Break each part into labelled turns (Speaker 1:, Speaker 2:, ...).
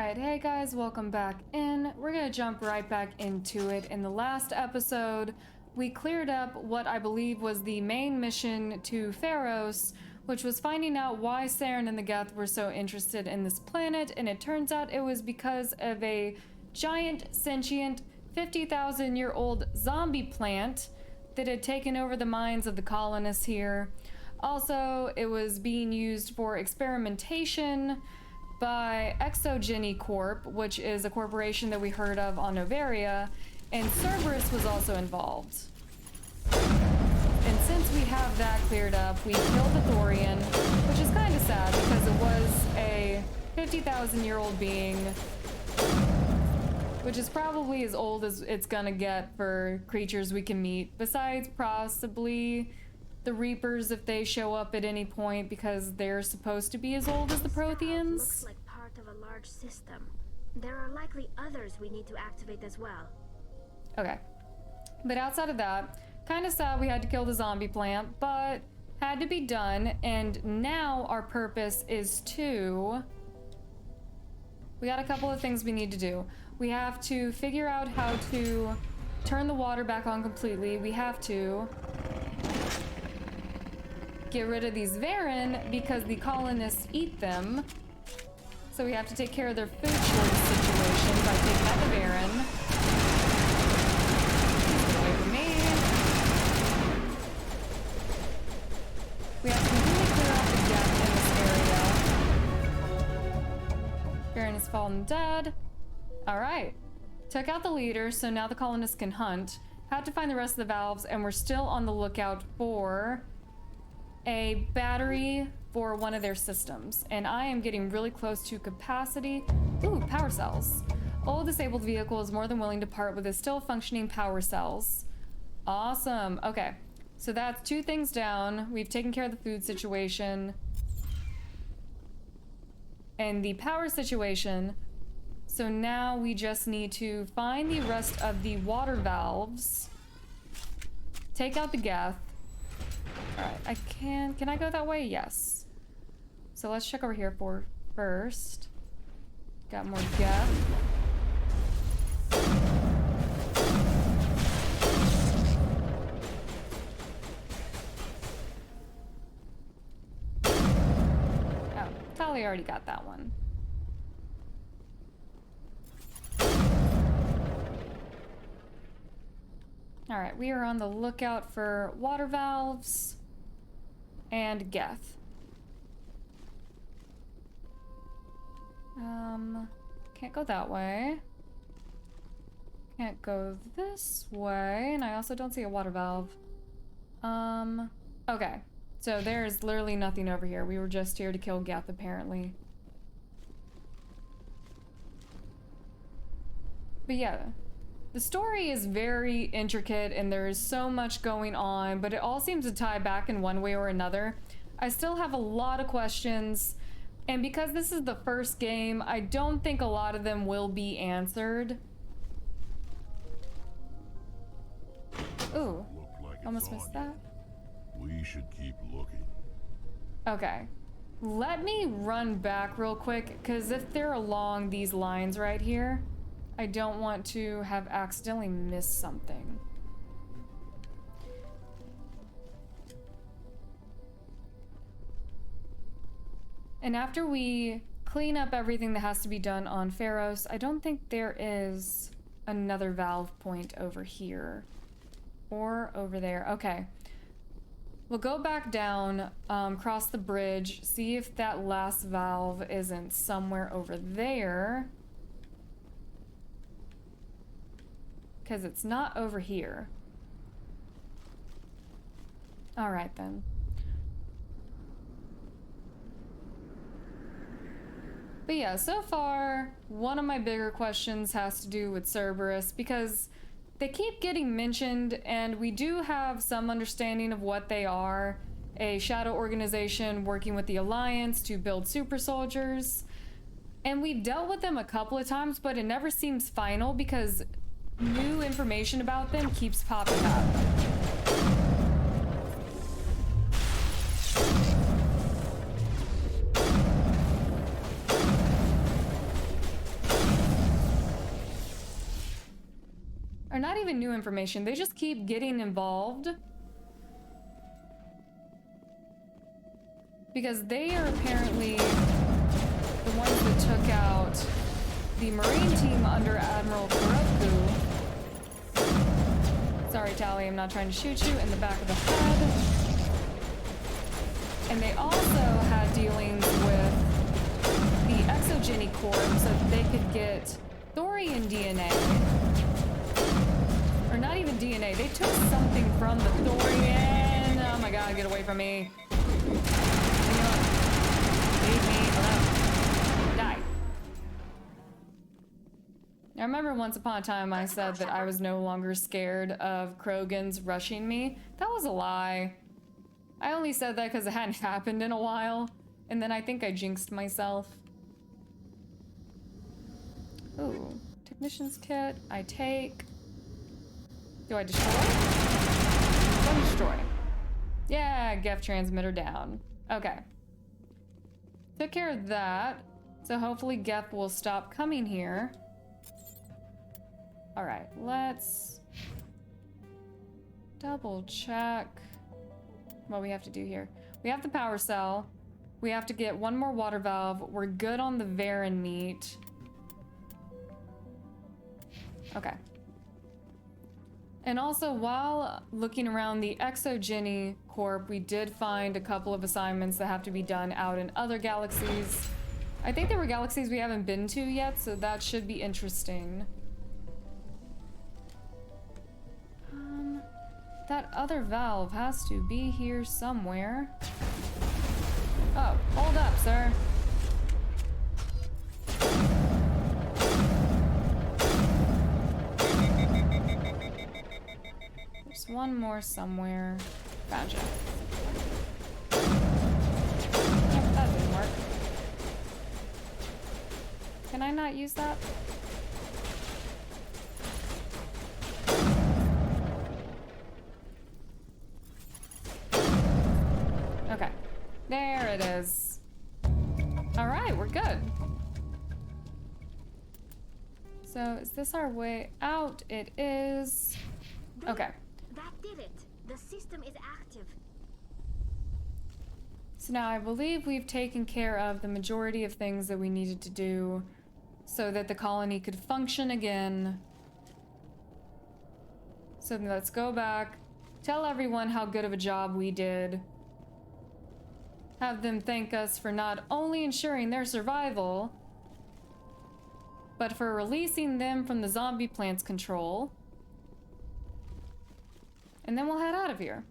Speaker 1: Alright, hey guys, welcome back in. We're gonna jump right back into it. In the last episode, we cleared up what I believe was the main mission to Feros, which was finding out why Saren and the Geth were so interested in this planet, and it turns out it was because of a giant, sentient, 50,000-year-old zombie plant that had taken over the minds of the colonists here. Also, it was being used for experimentation by Exogeny Corp, which is a corporation that we heard of on Novaria, and Cerberus was also involved. And since we have that cleared up, we killed the Thorian, which is kind of sad because it was a 50,000-year-old being, which is probably as old as it's gonna get for creatures we can meet, besides possibly the Reapers if they show up at any point, because they're supposed to be as old as the Protheans.
Speaker 2: Looks like part of a large system. There are likely others we need to activate as well.
Speaker 1: Okay. But outside of that, kind of sad we had to kill the zombie plant, but had to be done, and now our purpose is to... We got a couple of things we need to do. We have to figure out how to turn the water back on completely. We have to get rid of these Varen because the colonists eat them. So we have to take care of their food shortage situation by taking out the Varen. Get away from me. We have to completely clear out the Geth in this area. Varen has fallen dead. Alright. Took out the leader, so now the colonists can hunt. Had to find the rest of the valves, and we're still on the lookout for a battery for one of their systems, and I am getting really close to capacity. Ooh, power cells. Old disabled vehicle is more than willing to part with its still functioning power cells. Awesome. Okay, so that's two things down. We've taken care of the food situation and the power situation. So now we just need to find the rest of the water valves, take out the Geth. Alright, can I go that way? Yes. So let's check over here first. Got more Geth. Oh, Tali already got that one. Alright, we are on the lookout for water valves and Geth. Can't go that way. Can't go this way, and I also don't see a water valve. Okay. So there's literally nothing over here. We were just here to kill Geth, apparently. But yeah, the story is very intricate and there is so much going on, but it all seems to tie back in one way or another. I still have a lot of questions, and because this is the first game, I don't think a lot of them will be answered. Ooh,
Speaker 3: Like
Speaker 1: almost missed that.
Speaker 3: We should keep looking.
Speaker 1: Okay, let me run back real quick, because if they're along these lines right here, I don't want to have accidentally missed something. And after we clean up everything that has to be done on Feros, I don't think there is another valve point over here. Or over there. Okay. We'll go back down, cross the bridge, see if that last valve isn't somewhere over there. Because it's not over here. Alright then. But yeah, so far, one of my bigger questions has to do with Cerberus, because they keep getting mentioned, and we do have some understanding of what they are. A shadow organization working with the Alliance to build super soldiers. And we've dealt with them a couple of times, but it never seems final because new information about them keeps popping up. or not even new information, they just keep getting involved. Because they are apparently the ones that took out the Marine team under Admiral Kuroku. Sorry, Tally, I'm not trying to shoot you in the back of the head. And they also had dealings with the Exogeny Corps so that they could get Thorian DNA. Or not even DNA, they took something from the Thorian. Oh my god, get away from me. Leave me alone. Die. I remember once upon a time I said that I was no longer scared of Krogans rushing me. That was a lie. I only said that because it hadn't happened in a while, and then I think I jinxed myself. Ooh, technician's kit, I take. Do I destroy? Don't destroy. Yeah, Geth transmitter down. Okay. Took care of that, so hopefully Geth will stop coming here. All right, let's double check what we have to do here. We have the power cell. We have to get one more water valve. We're good on the Varen meat. Okay. And also, while looking around the Exogeny Corp, we did find a couple of assignments that have to be done out in other galaxies. I think there were galaxies we haven't been to yet, so that should be interesting. That other valve has to be here somewhere. Oh, hold up, sir. There's one more somewhere. Found you. Yep, that didn't work. Can I not use that? Okay, there it is. All right, we're good. So is this our way out? It is. Okay.
Speaker 2: That did it. The system is active.
Speaker 1: So now I believe we've taken care of the majority of things that we needed to do so that the colony could function again. So let's go back, tell everyone how good of a job we did. Have them thank us for not only ensuring their survival, but for releasing them from the zombie plant's control. And then we'll head out of here.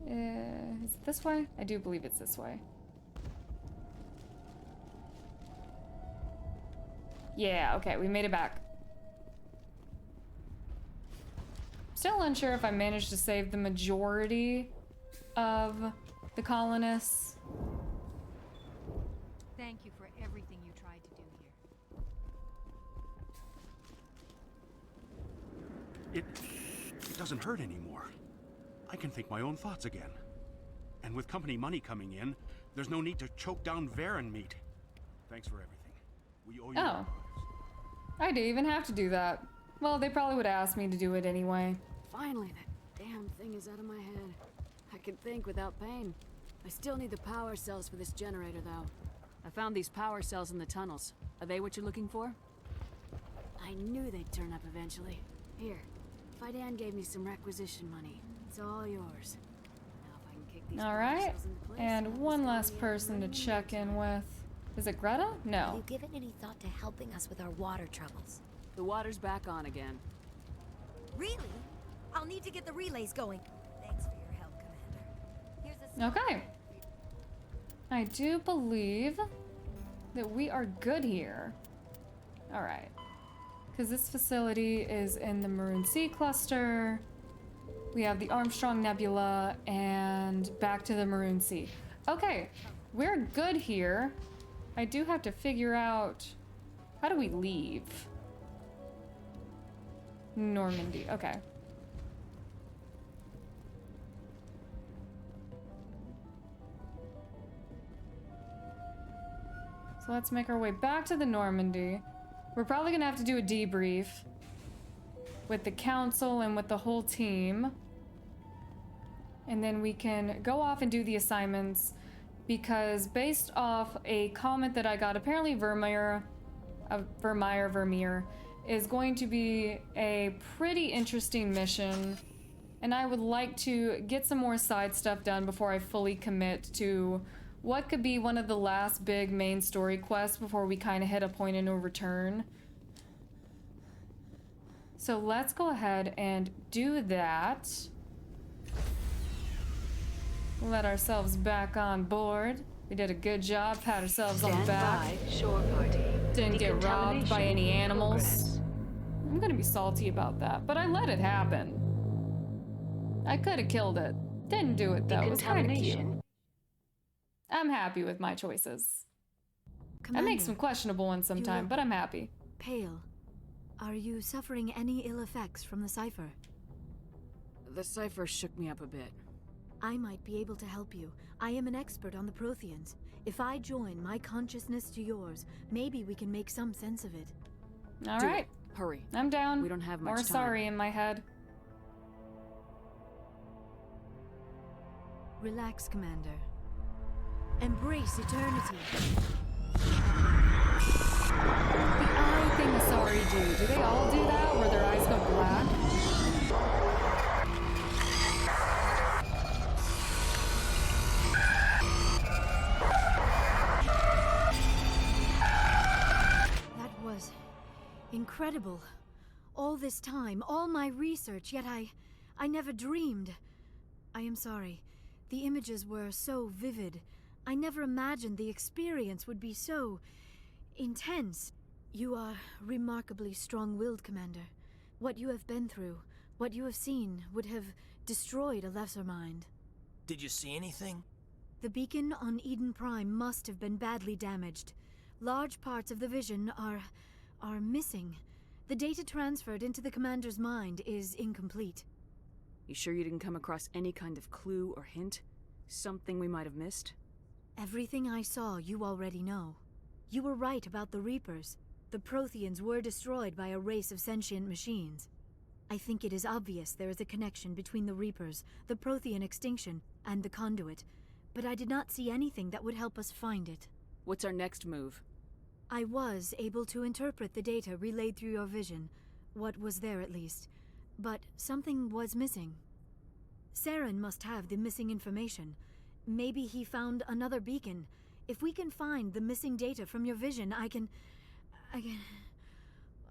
Speaker 1: Is it this way? I do believe it's this way. Yeah, okay, we made it back. Still unsure if I managed to save the majority of the colonists.
Speaker 4: Thank you for everything you tried to do here.
Speaker 5: It doesn't hurt anymore. I can think my own thoughts again. And with company money coming in, there's no need to choke down Varen meat. Thanks for everything. We owe you our lives.
Speaker 1: I didn't even have to do that. Well, they probably would have asked me to do it anyway.
Speaker 6: Finally, that damn thing is out of my head. I can think without pain. I still need the power cells for this generator, though. I found these power cells in the tunnels. Are they what you're looking for? I knew they'd turn up eventually. Here, Fidan gave me some requisition money. It's all yours. Now if I can kick these
Speaker 1: All
Speaker 6: power
Speaker 1: right,
Speaker 6: cells into place,
Speaker 1: and
Speaker 6: I'll
Speaker 1: one
Speaker 6: just
Speaker 1: last
Speaker 6: go in
Speaker 1: person to
Speaker 6: and
Speaker 1: check in with. Is it Greta?
Speaker 7: Have
Speaker 1: No.
Speaker 7: you given any thought to helping us with our water troubles?
Speaker 6: The water's back on again.
Speaker 7: Really? I'll need to get the relays going. Thanks for your help, Commander. Here's a
Speaker 1: Okay. I do believe that we are good here. All right. Because this facility is in the Maroon Sea cluster. We have the Armstrong Nebula and back to the Maroon Sea. Okay, we're good here. I do have to figure out, how do we leave? Normandy, okay. So let's make our way back to the Normandy. We're probably gonna have to do a debrief with the council and with the whole team. And then we can go off and do the assignments, because based off a comment that I got, apparently Vermeer is going to be a pretty interesting mission, and I would like to get some more side stuff done before I fully commit to what could be one of the last big main story quests before we kind of hit a point of no return. So let's go ahead and do that. Let ourselves back on board. We did a good job, pat ourselves on the back.
Speaker 8: Shore party.
Speaker 1: Didn't get robbed by any animals.
Speaker 8: Progress.
Speaker 1: I'm gonna be salty about that, but I let it happen. I could have killed it. Didn't do it though. It was kind of cute.
Speaker 8: Decontamination.
Speaker 1: I'm happy with my choices. I
Speaker 9: Commander,
Speaker 1: make some questionable ones sometimes, but I'm happy.
Speaker 9: pale. Are you suffering any ill effects from the cipher?
Speaker 6: The cipher shook me up a bit.
Speaker 9: I might be able to help you. I am an expert on the Protheans. If I join my consciousness to yours, maybe we can make some sense of it.
Speaker 1: All
Speaker 6: Do
Speaker 1: right,
Speaker 6: it. Hurry.
Speaker 1: I'm down.
Speaker 6: We don't have much
Speaker 1: More
Speaker 6: time.
Speaker 1: sorry in my head.
Speaker 9: Relax, Commander. Embrace eternity.
Speaker 1: The eye thing the sorry do they all do that where their eyes go black?
Speaker 9: That was incredible. All this time, all my research, yet I never dreamed. I am sorry. The images were so vivid. I never imagined the experience would be so intense. You are remarkably strong-willed, Commander. What you have been through, what you have seen, would have destroyed a lesser mind.
Speaker 10: Did you see anything?
Speaker 9: The beacon on Eden Prime must have been badly damaged. Large parts of the vision are missing. The data transferred into the Commander's mind is incomplete.
Speaker 6: You sure you didn't come across any kind of clue or hint? Something we might have missed?
Speaker 9: Everything I saw, you already know. You were right about the Reapers. The Protheans were destroyed by a race of sentient machines. I think it is obvious there is a connection between the Reapers, the Prothean extinction, and the Conduit, but I did not see anything that would help us find it.
Speaker 6: What's our next move?
Speaker 9: I was able to interpret the data relayed through your vision, what was there at least, but something was missing. Saren must have the missing information. Maybe he found another beacon. If we can find the missing data from your vision, I can...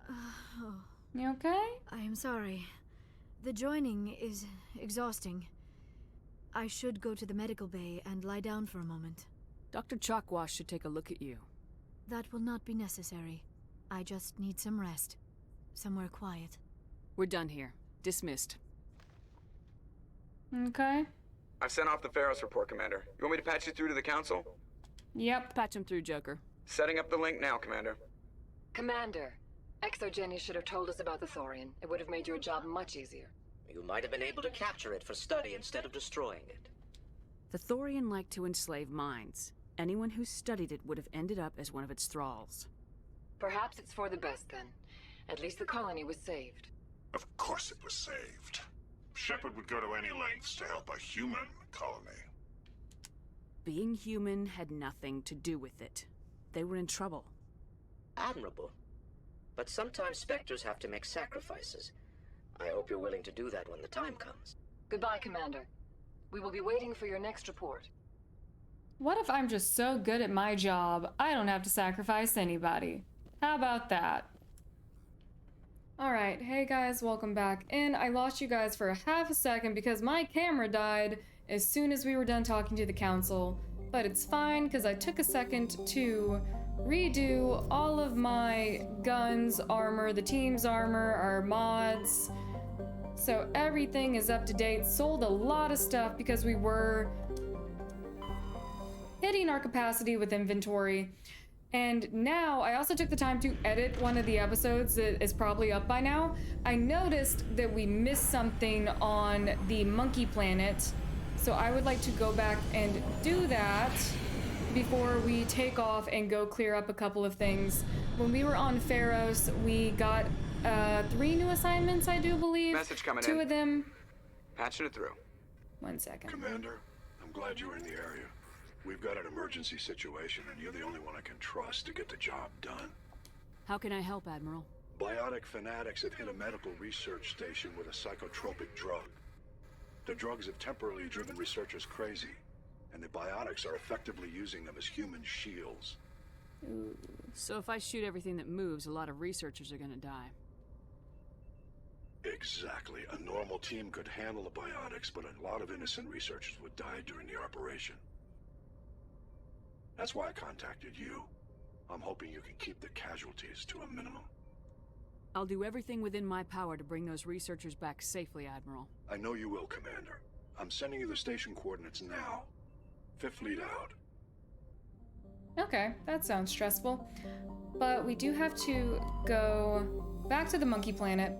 Speaker 9: oh,
Speaker 1: You okay?
Speaker 9: I am sorry. The joining is exhausting. I should go to the medical bay and lie down for a moment.
Speaker 6: Dr. Chalkwash should take a look at you.
Speaker 9: That will not be necessary. I just need some rest. Somewhere quiet.
Speaker 6: We're done here. Dismissed.
Speaker 1: Okay.
Speaker 11: I've sent off the Feros report, Commander. You want me to patch you through to the Council?
Speaker 1: Yep.
Speaker 6: Patch him through, Joker.
Speaker 11: Setting up the link now, Commander.
Speaker 8: Commander, Exogeny should have told us about the Thorian. It would have made your job much easier.
Speaker 10: You might have been able to capture it for study instead of destroying it.
Speaker 6: The Thorian liked to enslave minds. Anyone who studied it would have ended up as one of its thralls.
Speaker 8: Perhaps it's for the best then. At least the colony was saved.
Speaker 3: Of course it was saved. Shepard would go to any lengths to help a human colony.
Speaker 6: Being human had nothing to do with it. They were in trouble.
Speaker 10: Admirable. But sometimes Spectres have to make sacrifices. I hope you're willing to do that when the time comes.
Speaker 8: Goodbye, Commander. We will be waiting for your next report.
Speaker 1: What if I'm just so good at my job, I don't have to sacrifice anybody? How about that? Alright, hey guys, welcome back in. I lost you guys for a half a second because my camera died as soon as we were done talking to the council. But it's fine because I took a second to redo all of my guns, armor, the team's armor, our mods. So everything is up to date. Sold a lot of stuff because we were hitting our capacity with inventory. And now I also took the time to edit one of the episodes that is probably up by now. I noticed that we missed something on the monkey planet. So I would like to go back and do that before we take off and go clear up a couple of things. When we were on Feros, we got 3 new assignments, I do believe.
Speaker 11: Message coming
Speaker 1: 2
Speaker 11: in.
Speaker 1: of them.
Speaker 11: Patching it through.
Speaker 1: 1 second.
Speaker 3: Commander, I'm glad you're in the area. We've got an emergency situation, and you're the only one I can trust to get the job done.
Speaker 6: How can I help, Admiral?
Speaker 3: Biotic fanatics have hit a medical research station with a psychotropic drug. The drugs have temporarily driven researchers crazy, and the biotics are effectively using them as human shields.
Speaker 1: Ooh.
Speaker 6: So if I shoot everything that moves, a lot of researchers are gonna die.
Speaker 3: Exactly. A normal team could handle the biotics, but a lot of innocent researchers would die during the operation. That's why I contacted you. I'm hoping you can keep the casualties to a minimum.
Speaker 6: I'll do everything within my power to bring those researchers back safely, Admiral.
Speaker 3: I know you will, Commander. I'm sending you the station coordinates now. Fifth Fleet out.
Speaker 1: Okay, that sounds stressful. But we do have to go back to the monkey planet.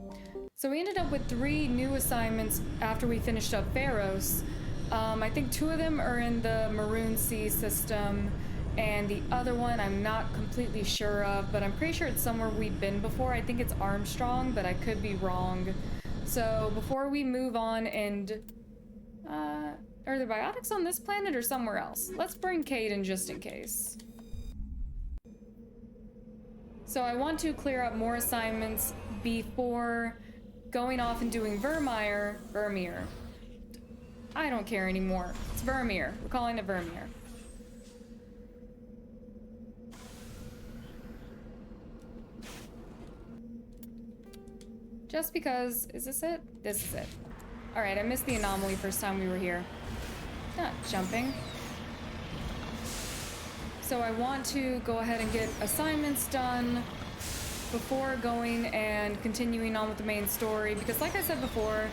Speaker 1: So we ended up with 3 new assignments after we finished up Feros. I think 2 of them are in the Maroon Sea system, and the other one I'm not completely sure of, but I'm pretty sure it's somewhere we've been before. I think it's Armstrong, but I could be wrong. So before we move on and... are there biotics on this planet or somewhere else? Let's bring Kate in just in case. So I want to clear up more assignments before going off and doing Vermeer. I don't care anymore. It's Vermeer. We're calling it Vermeer. Just because, is this it? This is it. All right, I missed the anomaly first time we were here. Not jumping. So I want to go ahead and get assignments done before going and continuing on with the main story, because like I said before,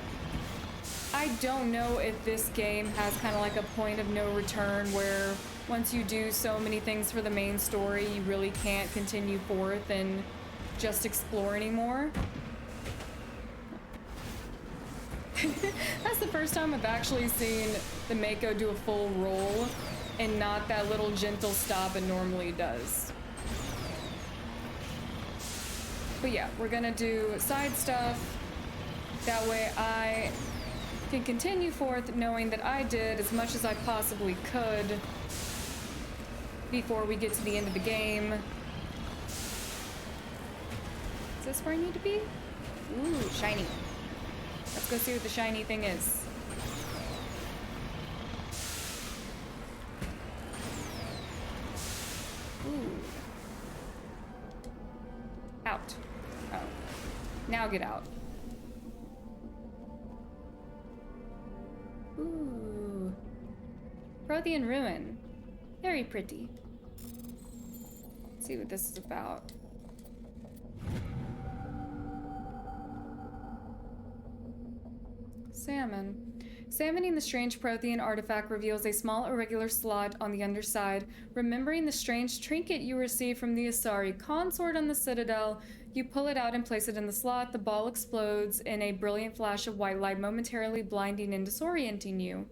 Speaker 1: I don't know if this game has kind of like a point of no return where once you do so many things for the main story, you really can't continue forth and just explore anymore. That's the first time I've actually seen the Mako do a full roll and not that little gentle stop it normally does. But yeah, we're gonna do side stuff. That way I can continue forth knowing that I did as much as I possibly could before we get to the end of the game. Is this where I need to be? Ooh, shiny. Let's go see what the shiny thing is. Ooh. Out. Oh. Now get out. Ooh. Prothean Ruin. Very pretty. Let's see what this is about. Salmon. Examining the strange Prothean artifact reveals a small irregular slot on the underside. Remembering the strange trinket you received from the Asari consort on the Citadel, you pull it out and place it in the slot. The ball explodes in a brilliant flash of white light, momentarily blinding and disorienting you.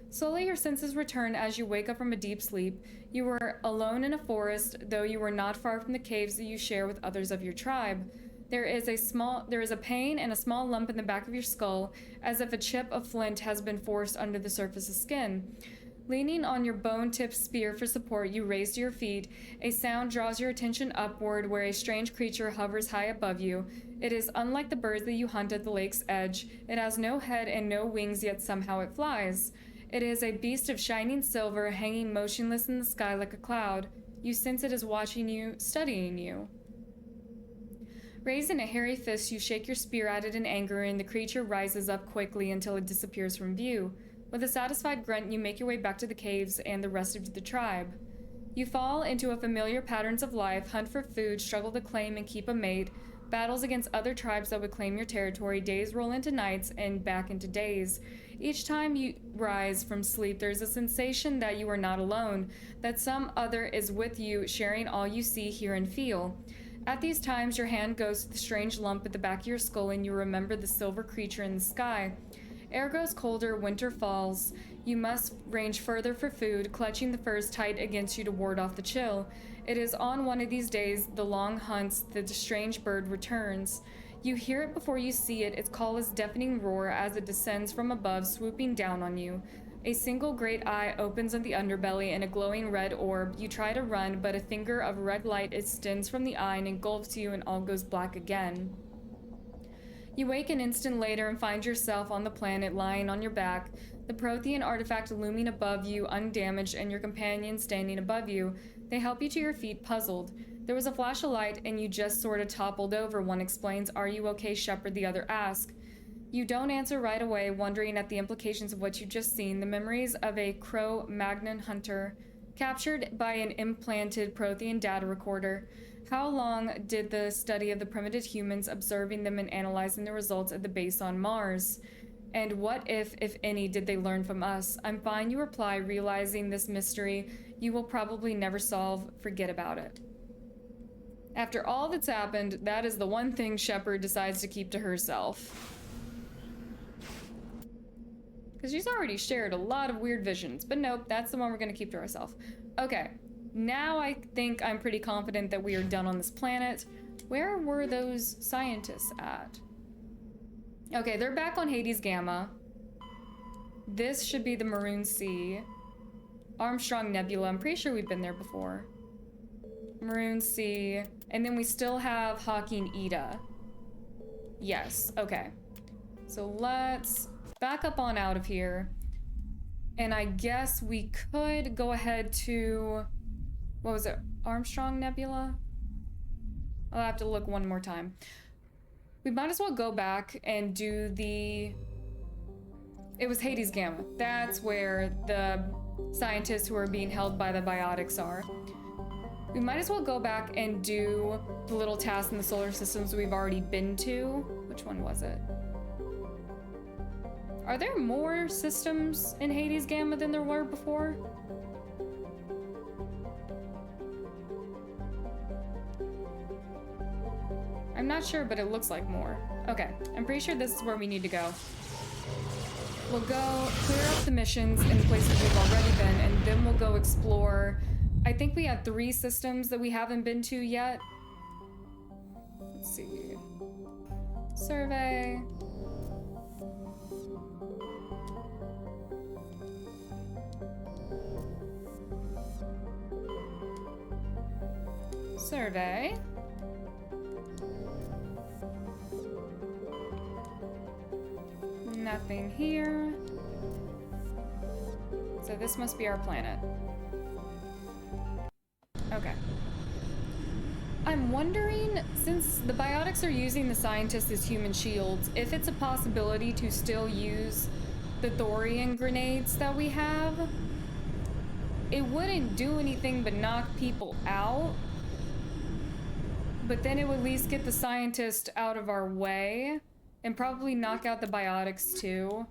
Speaker 1: Slowly your senses return as you wake up from a deep sleep. You were alone in a forest, though you were not far from the caves that you share with others of your tribe. There is a pain and a small lump in the back of your skull, as if a chip of flint has been forced under the surface of skin. Leaning on your bone-tipped spear for support, you raise to your feet. A sound draws your attention upward, where a strange creature hovers high above you. It is unlike the birds that you hunt at the lake's edge. It has no head and no wings, yet somehow it flies. It is a beast of shining silver, hanging motionless in the sky like a cloud. You sense it is watching you, studying you. Raising a hairy fist, you shake your spear at it in anger, and the creature rises up quickly until it disappears from view. With a satisfied grunt, you make your way back to the caves and the rest of the tribe. You fall into a familiar patterns of life, hunt for food, struggle to claim and keep a mate, battles against other tribes that would claim your territory, days roll into nights and back into days. Each time you rise from sleep, there's a sensation that you are not alone, that some other is with you, sharing all you see, hear, and feel. At these times, your hand goes to the strange lump at the back of your skull and you remember the silver creature in the sky. Air grows colder, winter falls. You must range further for food, clutching the furs tight against you to ward off the chill. It is on one of these days, the long hunts, that the strange bird returns. You hear it before you see it, its call is deafening roar as it descends from above, swooping down on you. A single great eye opens on the underbelly in a glowing red orb. You try to run, but a finger of red light extends from the eye and engulfs you, and all goes black again. You wake an instant later and find yourself on the planet, lying on your back, the Prothean artifact looming above you, undamaged, and your companion standing above you. They help you to your feet, puzzled. There was a flash of light, and you just sort of toppled over. One explains, "Are you okay, Shepard?" The other asks. You don't answer right away, wondering at the implications of what you've just seen. The memories of a Cro-Magnon hunter, captured by an implanted Prothean data recorder. How long did the study of the primitive humans, observing them and analyzing the results at the base on Mars? And what if any, did they learn from us? I'm fine, you reply, realizing this mystery you will probably never solve. Forget about it. After all that's happened, that is the one thing Shepard decides to keep to herself. Because she's already shared a lot of weird visions, but nope, that's the one we're gonna keep to ourselves. Okay, now I think I'm pretty confident that we are done on this planet. Where were those scientists at? Okay, they're back on Hades Gamma. This should be the Maroon Sea. Armstrong Nebula, I'm pretty sure we've been there before. Maroon Sea, and then we still have Hawking Ida. Yes, okay. So let's back up on out of here. And I guess we could go ahead to, what was it, Armstrong Nebula? I'll have to look one more time. We might as well go back and do the, it was Hades Gamma. That's where the scientists who are being held by the biotics are. We might as well go back and do the little tasks in the solar systems we've already been to. Which one was it? Are there more systems in Hades Gamma than there were before? I'm not sure, but it looks like more. Okay, I'm pretty sure this is where we need to go. We'll go clear up the missions in the places we've already been, and then we'll go explore. I think we have 3 systems that we haven't been to yet. Let's see. Survey. Survey. Nothing here. So this must be our planet. Okay. I'm wondering, since the biotics are using the scientists as human shields, if it's a possibility to still use the thorium grenades that we have. It wouldn't do anything but knock people out, but then it would at least get the scientist out of our way and probably knock out the biotics too.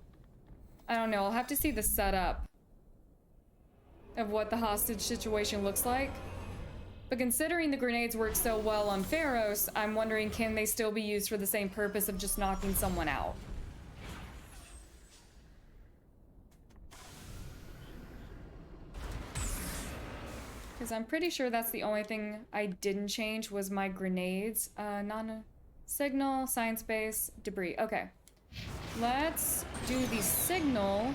Speaker 1: I don't know, I'll have to see the setup of what the hostage situation looks like. But considering the grenades work so well on Feros, I'm wondering, can they still be used for the same purpose of just knocking someone out? Because I'm pretty sure that's the only thing I didn't change was my grenades. Signal, science base, debris. Okay. Let's do the signal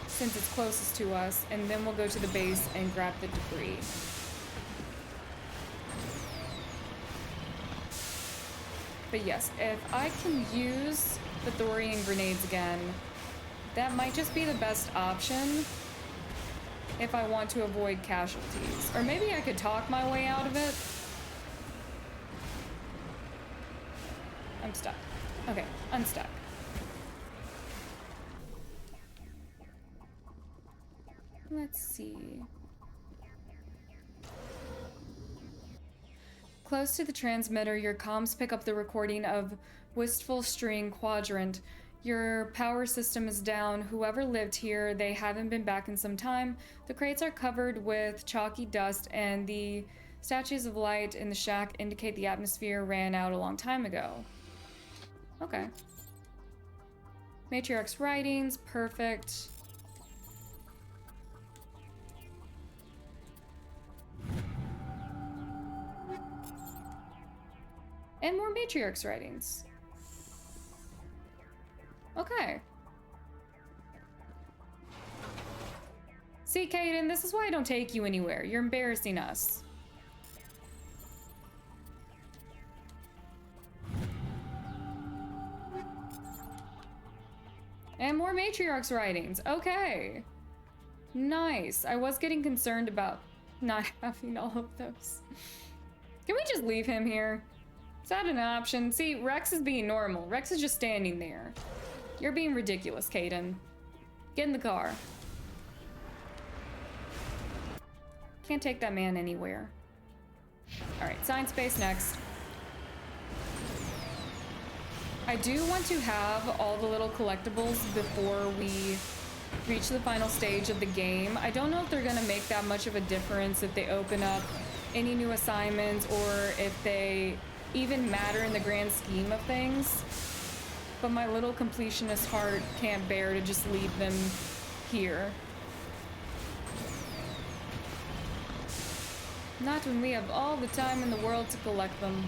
Speaker 1: since it's closest to us, and then we'll go to the base and grab the debris. But yes, if I can use the thorium grenades again, that might just be the best option if I want to avoid casualties. Or maybe I could talk my way out of it. I'm stuck. Okay, unstuck. Let's see. Close to the transmitter, your comms pick up the recording of Wistful String Quadrant. Your power system is down. Whoever lived here, they haven't been back in some time. The crates are covered with chalky dust, and the statues of light in the shack indicate the atmosphere ran out a long time ago. Okay. Matriarch's writings, perfect. And more Matriarch's writings. Okay. See, Kaden, this is why I don't take you anywhere. You're embarrassing us. And more Matriarch's writings. Okay. Nice. I was getting concerned about not having all of those. Can we just leave him here? Is that an option? See, Rex is being normal. Rex is just standing there. You're being ridiculous, Kaden. Get in the car. Can't take that man anywhere. Alright, science base next. I do want to have all the little collectibles before we reach the final stage of the game. I don't know if they're gonna make that much of a difference if they open up any new assignments or if they even matter in the grand scheme of things. But my little completionist heart can't bear to just leave them here. Not when we have all the time in the world to collect them.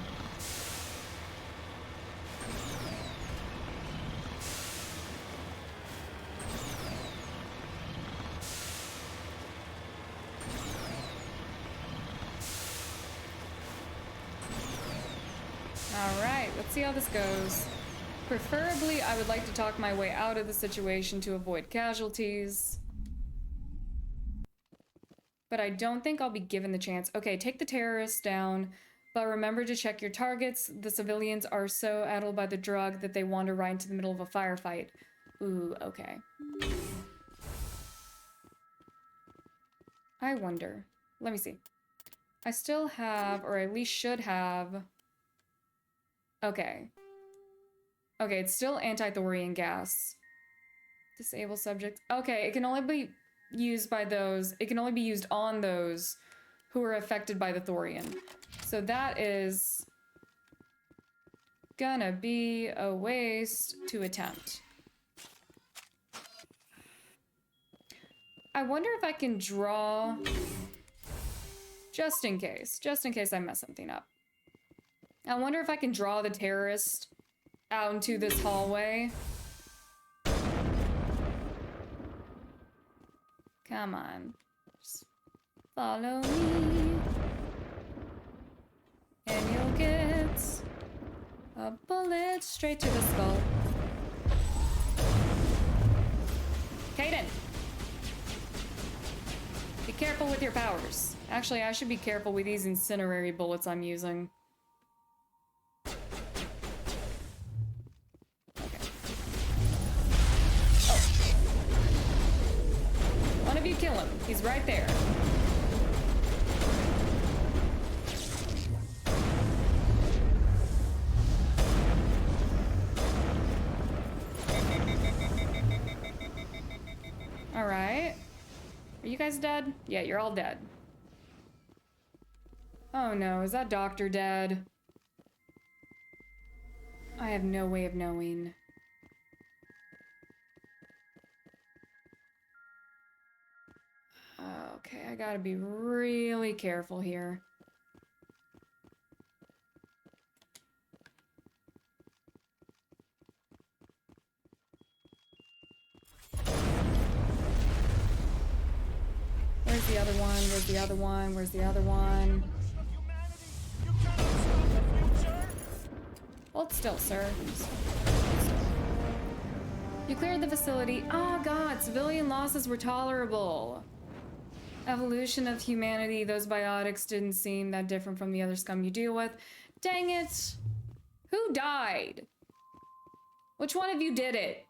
Speaker 1: Alright, let's see how this goes. Preferably, I would like to talk my way out of the situation to avoid casualties. But I don't think I'll be given the chance. Okay, take the terrorists down, but remember to check your targets. The civilians are so addled by the drug that they wander right into the middle of a firefight. Ooh, okay. I wonder. Let me see. I still have, or at least should have... Okay. Okay, it's still anti-thorium gas. Disable subjects. Okay, it can only be used by those, it can only be used on those who are affected by the thorium. So that is gonna be a waste to attempt. I wonder if I can draw, just in case I mess something up. I wonder if I can draw the terrorist out into this hallway. Come on. Just follow me. And you'll get a bullet straight to the skull. Kaden! Be careful with your powers. Actually, I should be careful with these incinerary bullets I'm using. One of you kill him. He's right there. All right. Are you guys dead? Yeah, you're all dead. Oh no, is that doctor dead? I have no way of knowing. Okay, I gotta be really careful here. Where's the other one? Where's the other one? Where's the other one? Hold still, sir. You cleared the facility. Oh god, civilian losses were tolerable. Evolution of humanity, those biotics didn't seem that different from the other scum you deal with. Dang it! Who died? Which one of you did it?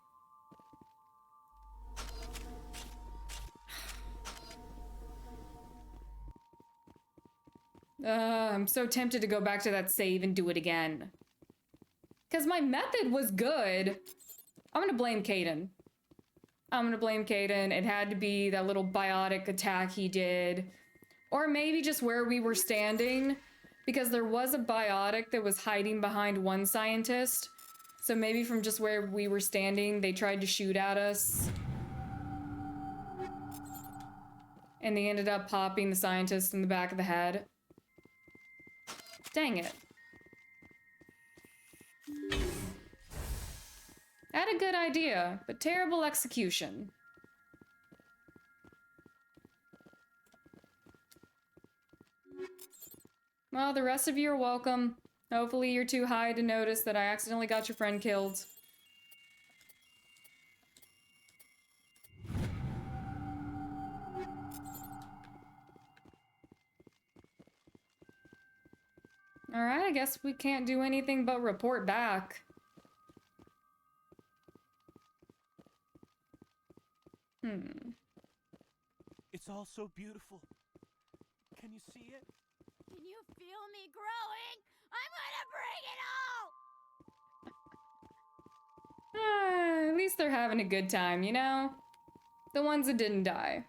Speaker 1: I'm so tempted to go back to that save and do it again. Because my method was good. I'm gonna blame Kaden. I'm gonna blame Kaden. It had to be that little biotic attack he did. Or maybe just where we were standing. Because there was a biotic that was hiding behind one scientist. So maybe from just where we were standing, they tried to shoot at us. And they ended up popping the scientist in the back of the head. Dang it. I had a good idea, but terrible execution. Well, the rest of you are welcome. Hopefully you're too high to notice that I accidentally got your friend killed. Alright, I guess we can't do anything but report back.
Speaker 5: It's all so beautiful. Can you see it?
Speaker 7: Can you feel me growing? I'm gonna bring it all!
Speaker 1: At least they're having a good time, you know? The ones that didn't die.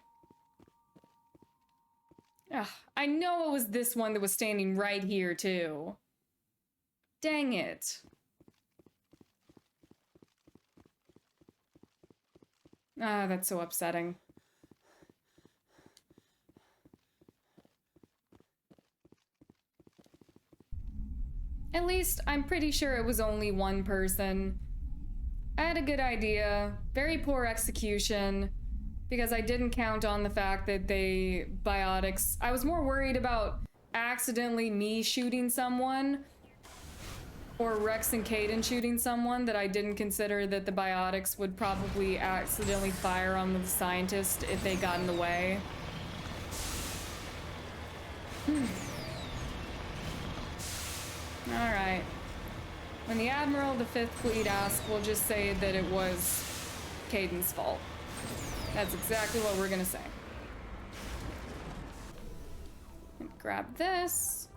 Speaker 1: Ugh, I know it was this one that was standing right here, too. Dang it. Ah, that's so upsetting. At least, I'm pretty sure it was only one person. I had a good idea. Very poor execution. Because I didn't count on the fact that they biotics. I was more worried about accidentally me shooting someone. Or Rex and Caden shooting someone, that I didn't consider that the biotics would probably accidentally fire on the scientist if they got in the way. Alright. When the Admiral of the 5th Fleet asks, we'll just say that it was Caden's fault. That's exactly what we're gonna say. Grab this.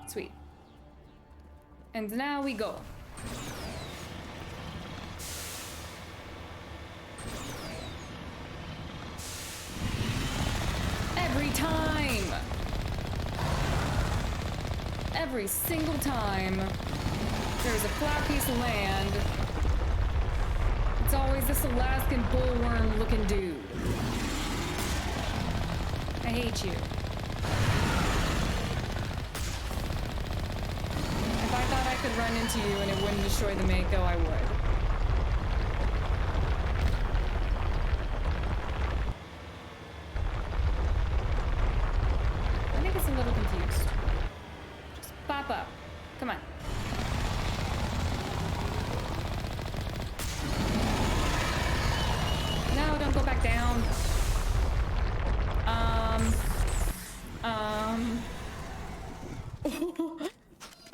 Speaker 1: Sweet. And now we go. Every time! Every single time there's a flat piece of land, it's always this Alaskan bullworm looking dude. I hate you. If I thought I could run into you and it wouldn't destroy the Mako, I would. I think it's a little confused. Just pop up. Come on. No, don't go back down.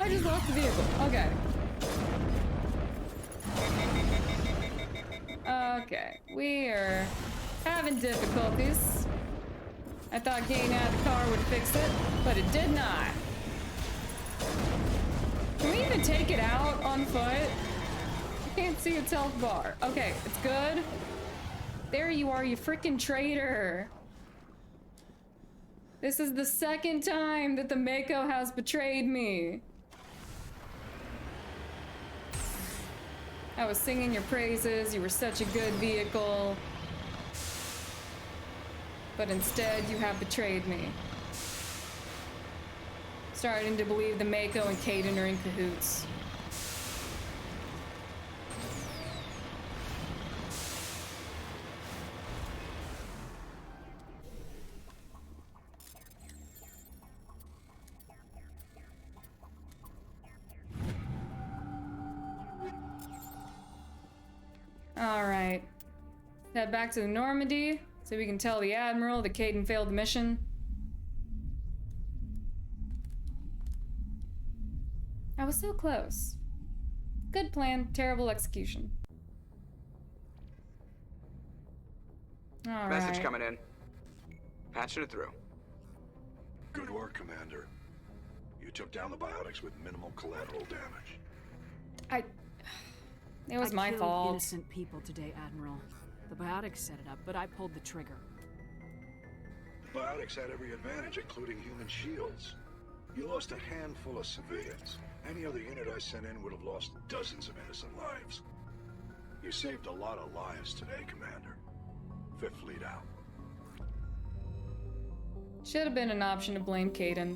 Speaker 1: I just lost the vehicle. Okay. Okay, we're having difficulties. I thought getting out of the car would fix it, but it did not. Can we even take it out on foot? I can't see its health bar. Okay, it's good. There you are, you freaking traitor. This is the second time that the Mako has betrayed me. I was singing your praises, you were such a good vehicle. But instead, you have betrayed me. Starting to believe the Mako and Caden are in cahoots. Alright. Head back to the Normandy so we can tell the Admiral that Caden failed the mission. I was so close. Good plan, terrible execution. Alright.
Speaker 11: Message coming in. Patching it through.
Speaker 3: Good work, Commander. You took down the biotics with minimal collateral damage.
Speaker 1: It was my
Speaker 6: I killed
Speaker 1: fault.
Speaker 6: innocent people today, Admiral. The biotics set it up, but I pulled the trigger.
Speaker 3: The biotics had every advantage, including human shields. You lost a handful of civilians. Any other unit I sent in would have lost dozens of innocent lives. You saved a lot of lives today, Commander. 5th Fleet out.
Speaker 1: Should have been an option to blame Caden.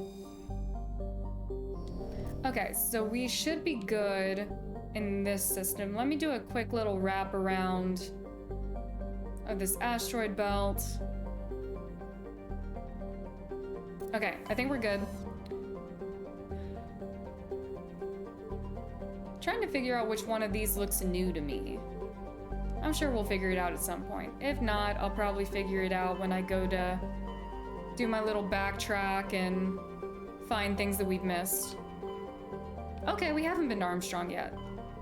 Speaker 1: Okay, so we should be good in this system. Let me do a quick little wrap around of this asteroid belt. Okay, I think we're good. Trying to figure out which one of these looks new to me. I'm sure we'll figure it out at some point. If not, I'll probably figure it out when I go to do my little backtrack and find things that we've missed. Okay, we haven't been to Armstrong yet.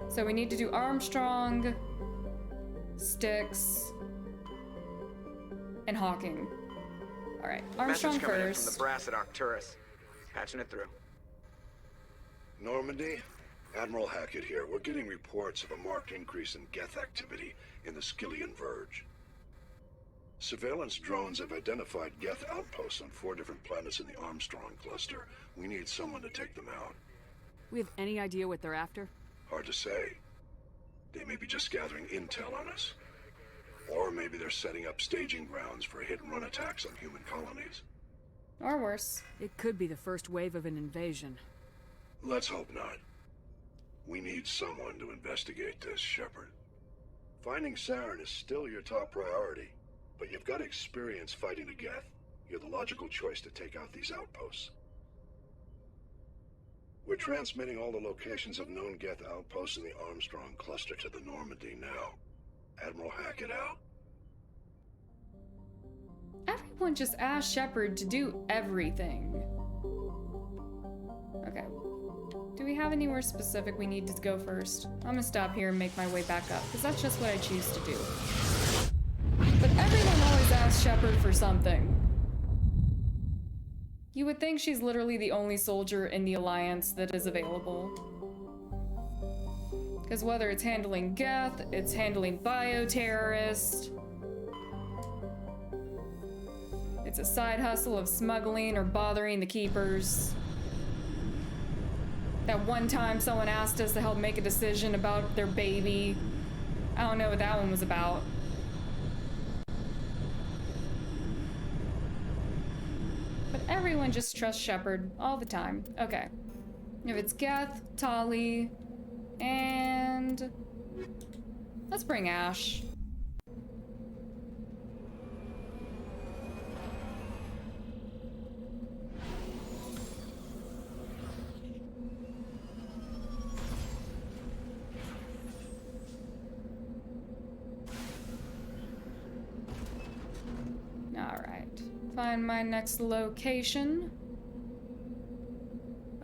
Speaker 1: So we need to do Armstrong, Styx, and Hawking. All right, Armstrong
Speaker 11: Message coming in
Speaker 1: first.
Speaker 11: from the brass at Arcturus. Patching it through.
Speaker 3: Normandy? Admiral Hackett here. We're getting reports of a marked increase in Geth activity in the Skillian Verge. Surveillance drones have identified Geth outposts on 4 different planets in the Armstrong cluster. We need someone to take them out.
Speaker 6: We have any idea what they're after?
Speaker 3: Hard to say. They may be just gathering intel on us. Or maybe they're setting up staging grounds for hit-and-run attacks on human colonies.
Speaker 1: Or worse.
Speaker 6: It could be the first wave of an invasion.
Speaker 3: Let's hope not. We need someone to investigate this, Shepard. Finding Saren is still your top priority, but you've got experience fighting the Geth. You're the logical choice to take out these outposts. We're transmitting all the locations of known Geth outposts in the Armstrong cluster to the Normandy now. Admiral Hackett out.
Speaker 1: Everyone just asked Shepard to do everything. Okay. Do we have anywhere specific we need to go first? I'm gonna stop here and make my way back up, because that's just what I choose to do. But everyone always asks Shepard for something. You would think she's literally the only soldier in the Alliance that is available. Because whether it's handling Geth, it's handling bioterrorist, it's a side hustle of smuggling or bothering the Keepers. That one time someone asked us to help make a decision about their baby. I don't know what that one was about. But everyone just trusts Shepard all the time. Okay. If it's Geth, Tali, and let's bring Ash. Alright. Find my next location.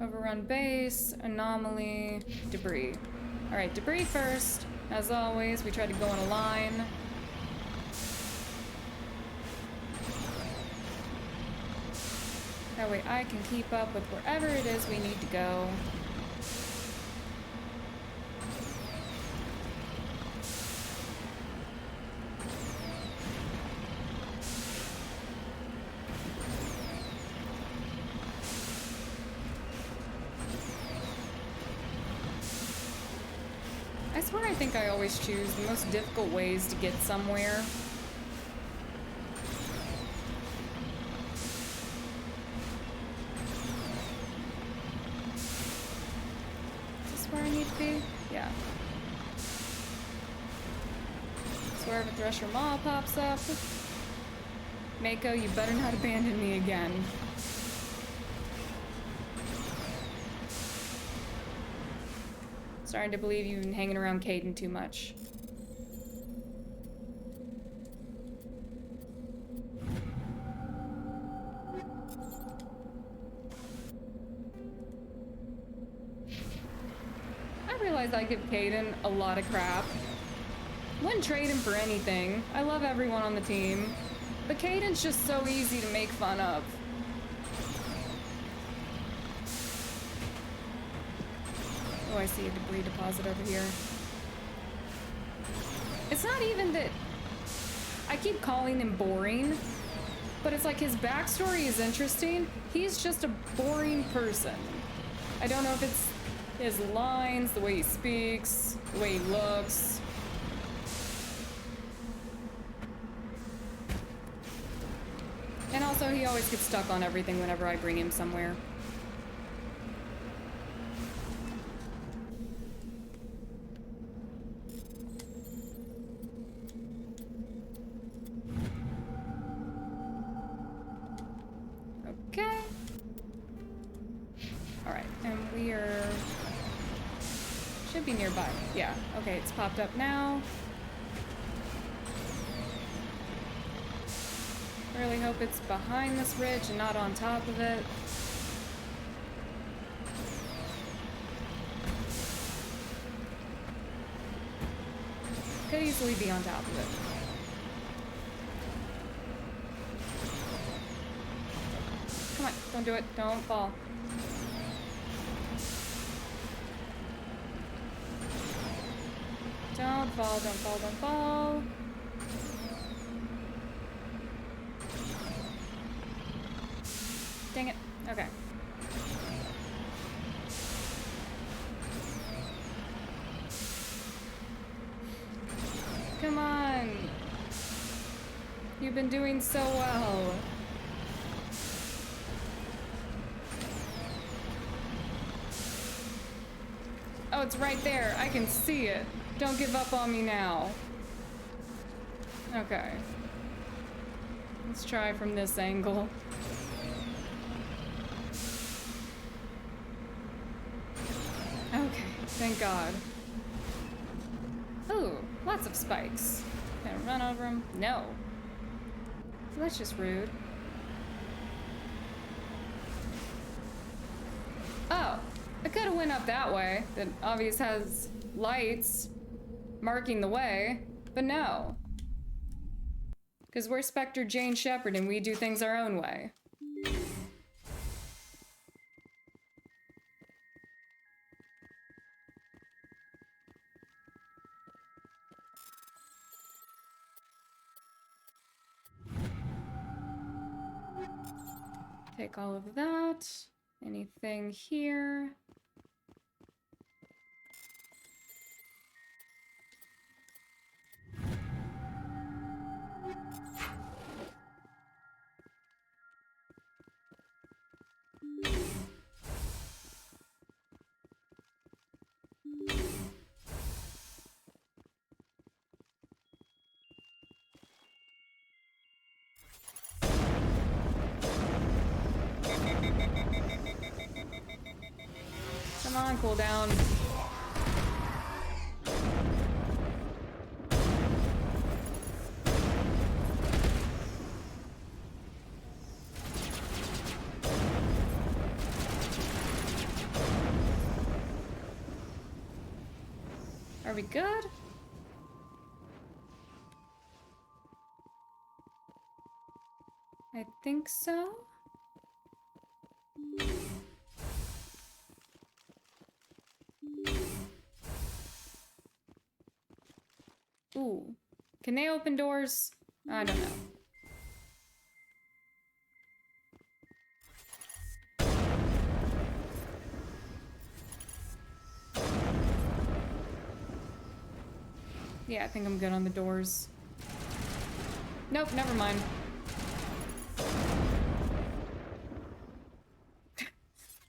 Speaker 1: Overrun base, anomaly, debris. Alright, debris first. As always, we try to go in a line. That way I can keep up with wherever it is we need to go. I swear I think I always choose the most difficult ways to get somewhere. Is this where I need to be? Yeah. Swear if a Thresher Maw pops up. Mako, you better not abandon me again. Starting to believe you've been hanging around Caden too much. I realize I give Caden a lot of crap. Wouldn't trade him for anything. I love everyone on the team. But Caden's just so easy to make fun of. Oh, I see a debris deposit over here. It's not even that I keep calling him boring, but it's like his backstory is interesting. He's just a boring person. I don't know if it's his lines, the way he speaks, the way he looks. And also, he always gets stuck on everything whenever I bring him somewhere. Okay. Alright, and we are... should be nearby. Yeah, okay, it's popped up now. Really hope it's behind this ridge and not on top of it. Could easily be on top of it. Come on, don't do it. Don't fall. Don't fall, don't fall, don't fall. Dang it. Okay. Come on. You've been doing so well. Oh, it's right there. I can see it. Don't give up on me now. Okay. Let's try from this angle. Okay, thank God. Ooh, lots of spikes. Can I run over them? No. That's just rude. Oh, I could have went up that way. That obviously has lights marking the way, but no. Because we're Spectre Jane Shepherd and we do things our own way. Take all of that. Anything here? Come on, cool down. Are we good? I think so. Ooh. Can they open doors? I don't know. Yeah, I think I'm good on the doors. Nope, never mind.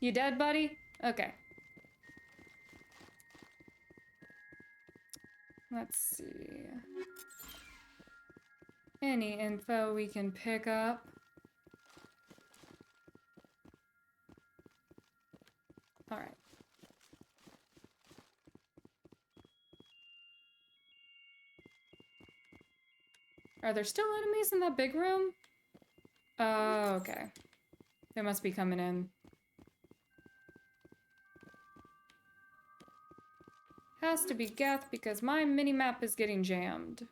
Speaker 1: You dead, buddy? Okay. Let's see. Any info we can pick up? All right. Are there still enemies in that big room? Oh, okay. They must be coming in. Has to be Geth because my mini-map is getting jammed.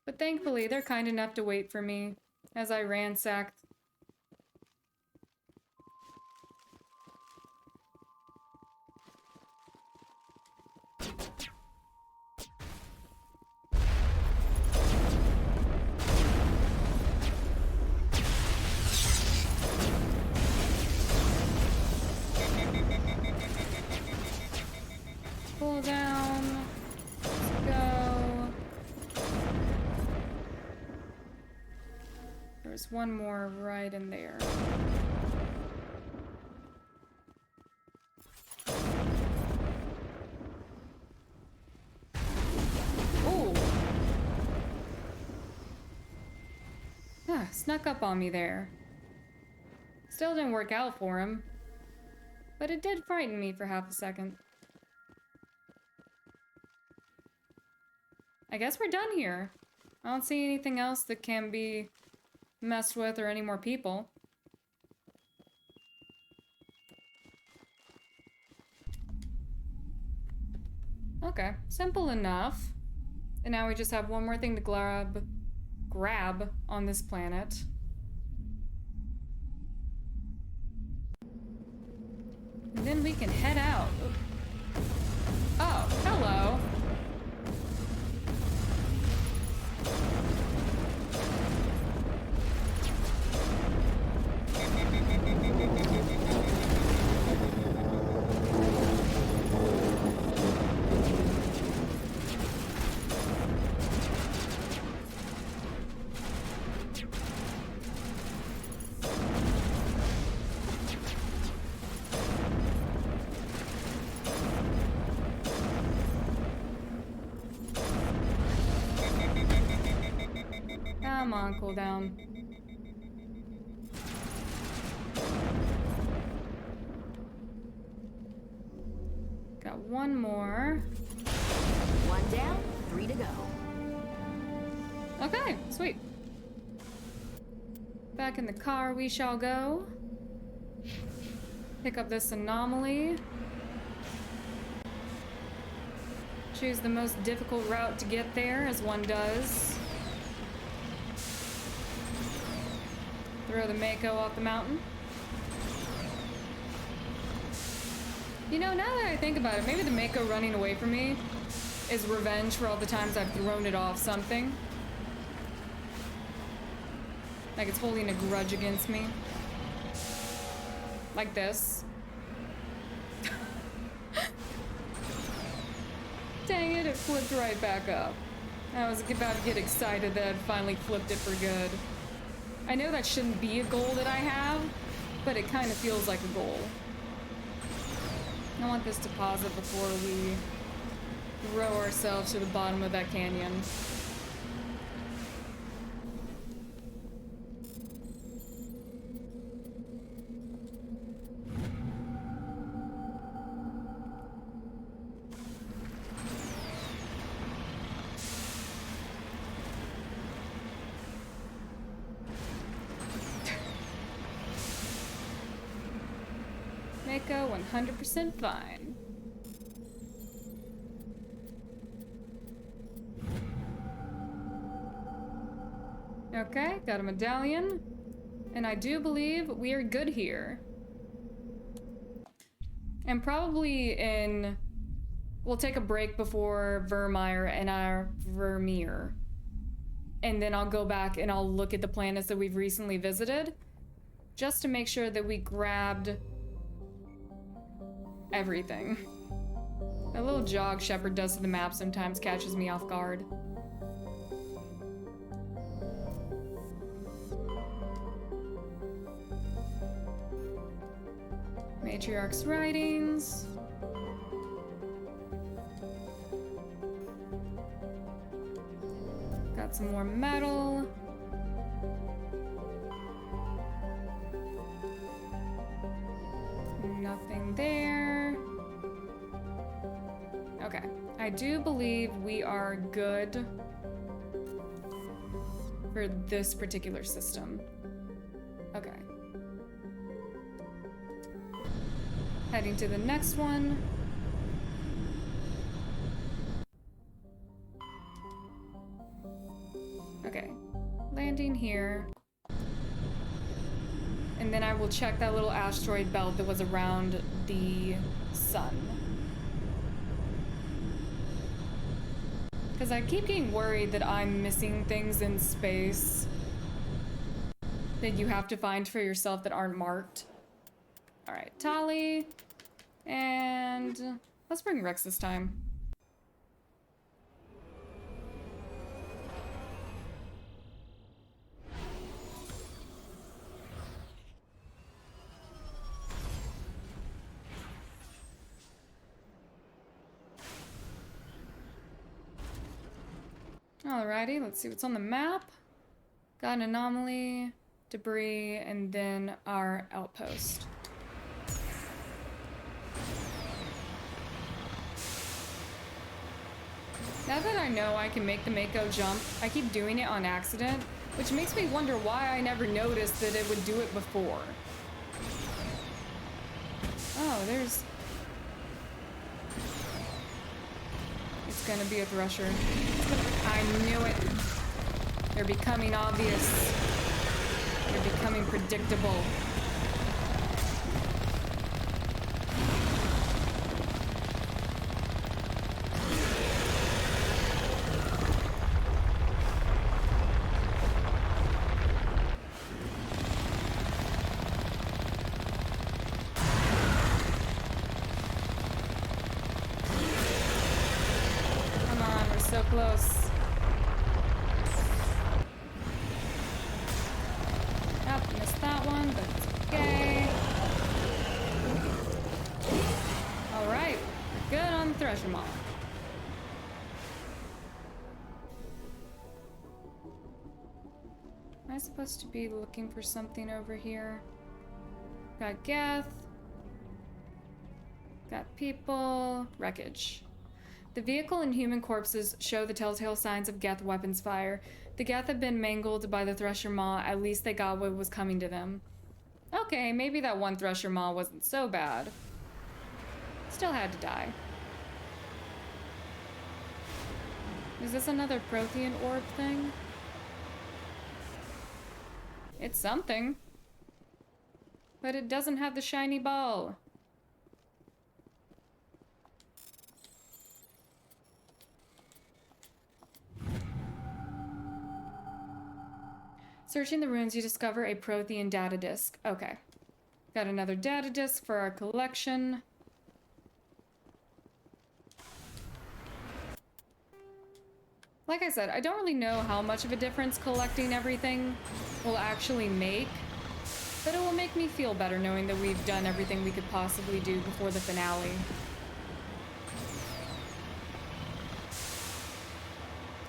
Speaker 1: But thankfully, they're kind enough to wait for me as I ransack. Pull down. Let's go. There's one more right in there. Ooh. snuck up on me there. Still didn't work out for him. But it did frighten me for half a second. I guess we're done here. I don't see anything else that can be messed with or any more people. Okay, simple enough. And now we just have one more thing to grab on this planet. And then we can head out. Oh, hello. Come on, cool down. Got one more.
Speaker 6: One down, 3 to go.
Speaker 1: Okay, sweet. Back in the car we shall go. Pick up this anomaly. Choose the most difficult route to get there, as one does. Throw the Mako off the mountain. You know, now that I think about it, maybe the Mako running away from me is revenge for all the times I've thrown it off something. Like it's holding a grudge against me. Like this. Dang it, it flipped right back up. I was about to get excited that I'd finally flipped it for good. I know that shouldn't be a goal that I have, but it kind of feels like a goal. I want this to pause it before we throw ourselves to the bottom of that canyon. Mako 100% fine. Okay, got a medallion. And I do believe we are good here. And probably we'll take a break before Vermeer and our Vermeer. And then I'll go back and I'll look at the planets that we've recently visited. Just to make sure that we grabbed everything. A little jog Shepard does to the map sometimes catches me off guard. Matriarch's writings. Got some more metal. Nothing there. Okay, I do believe we are good for this particular system. Okay. Heading to the next one. Okay, landing here. And then I will check that little asteroid belt that was around the sun. Because I keep getting worried that I'm missing things in space that you have to find for yourself that aren't marked. Alright, Tali. And let's bring Rex this time. Alrighty, let's see what's on the map. Got an anomaly, debris, and then our outpost. Now that I know I can make the Mako jump, I keep doing it on accident, which makes me wonder why I never noticed that it would do it before. Oh, there's... It's gonna be a thresher. I knew it. They're becoming obvious. They're becoming predictable. So close. Oh, missed that one, but it's okay. Alright, we're good on the Thresher Maw. Am I supposed to be looking for something over here? Got Geth. Got people. Wreckage. The vehicle and human corpses show the telltale signs of Geth weapons fire. The Geth have been mangled by the Thresher Maw. At least they got what was coming to them. Okay, maybe that one Thresher Maw wasn't so bad. Still had to die. Is this another Prothean orb thing? It's something. But it doesn't have the shiny ball. Searching the ruins, you discover a Prothean data disk. Okay. Got another data disk for our collection. Like I said, I don't really know how much of a difference collecting everything will actually make, but it will make me feel better knowing that we've done everything we could possibly do before the finale.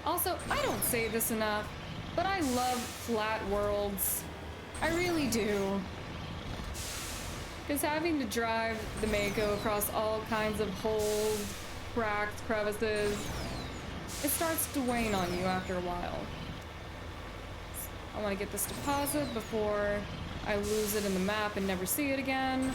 Speaker 1: Also, I don't say this enough, but I love flat worlds. I really do. Because having to drive the Mako across all kinds of holes, cracks, crevices, it starts to wane on you after a while. I want to get this deposit before I lose it in the map and never see it again.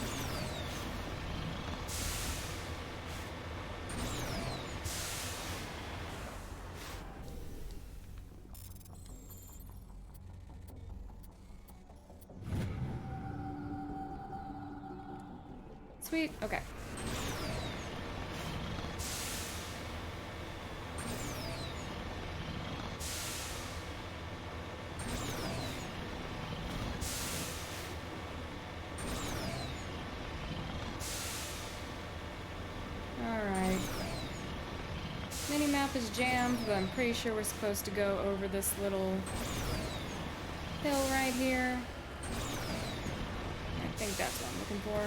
Speaker 1: Sweet, okay. Alright. Minimap is jammed, but I'm pretty sure we're supposed to go over this little hill right here. I think that's what I'm looking for.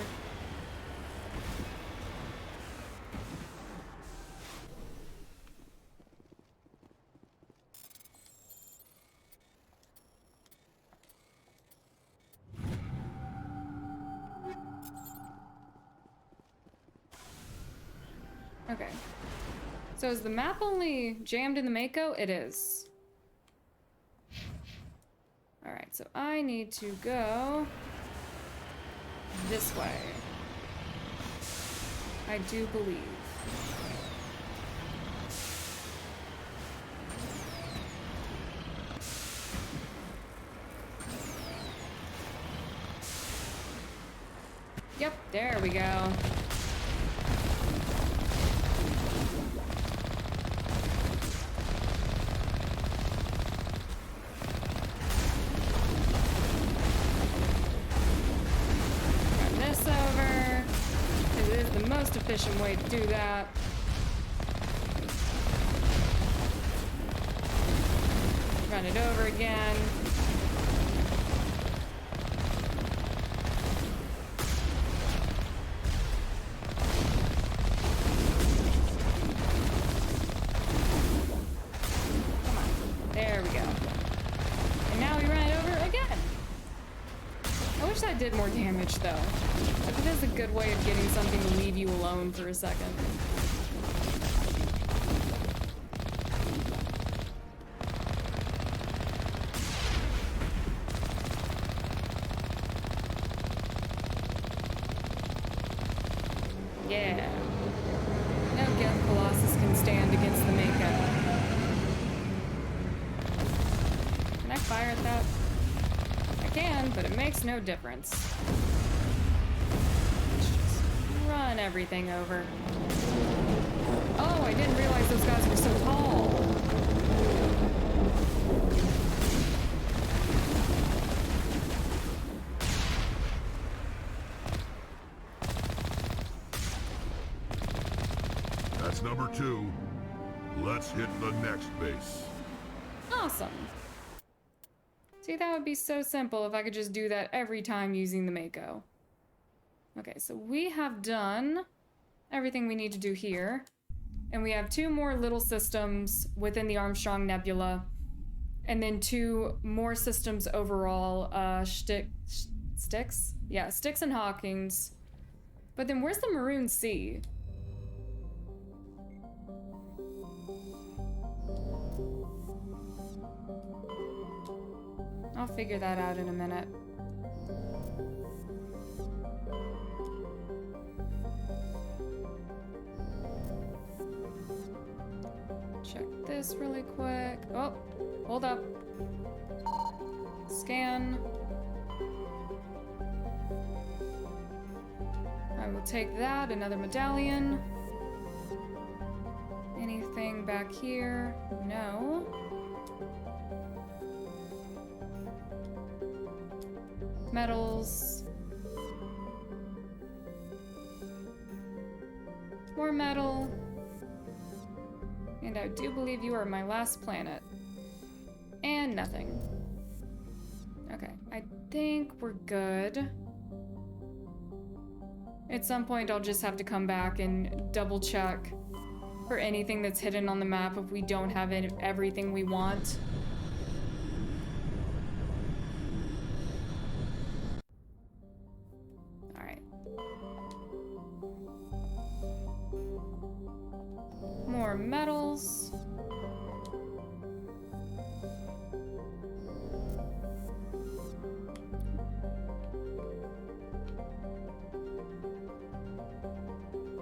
Speaker 1: Okay. So is the map only jammed in the Mako? It is. Alright, so I need to go this way. I do believe. Yep, there we go. Efficient way to do that. Run it over again. Come on. There we go. And now that did more damage, though. But it is a good way of getting something to leave you alone for a second. Yeah. No Geth Colossus can stand against the Mako. Can I fire at that? I can, but it makes no difference. Let's just run everything over. Oh, I didn't realize those guys were so tall.
Speaker 12: That's number 2. Let's hit the next base.
Speaker 1: Awesome. See, that would be so simple if I could just do that every time using the Mako. Okay, so we have done everything we need to do here. And we have 2 more little systems within the Armstrong Nebula. And then 2 more systems overall. Styx? Yeah, Styx and Hawkins. But then where's the Maroon Sea? I'll figure that out in a minute. Check this really quick. Oh, hold up. Scan. I will take that, another medallion. Anything back here? No. Metals. More metal. And I do believe you are my last planet. And nothing. Okay, I think we're good. At some point I'll just have to come back and double check for anything that's hidden on the map if we don't have everything we want. More metals.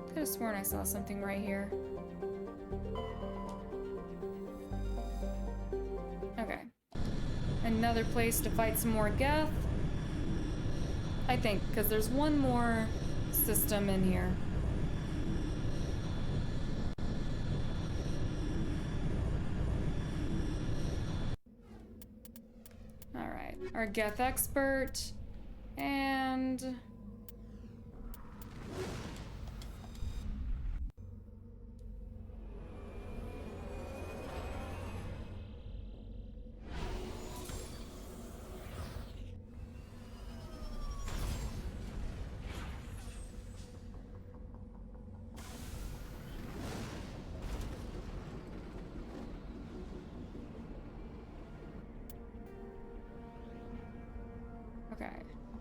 Speaker 1: Could have sworn I saw something right here. Okay. Another place to fight some more Geth. I think, because there's one more system in here. Our Geth expert, and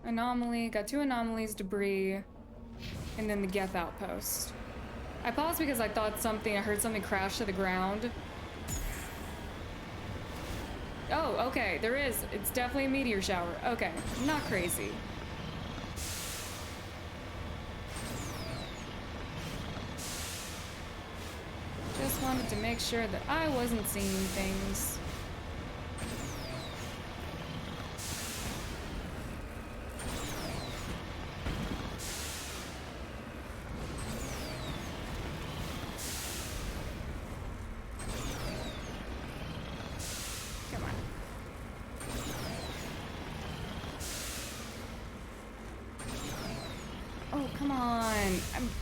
Speaker 1: anomaly, got 2 anomalies, debris, and then the Geth outpost. I paused because I heard something crash to the ground. Oh, okay, there is. It's definitely a meteor shower. Okay, not crazy. Just wanted to make sure that I wasn't seeing things.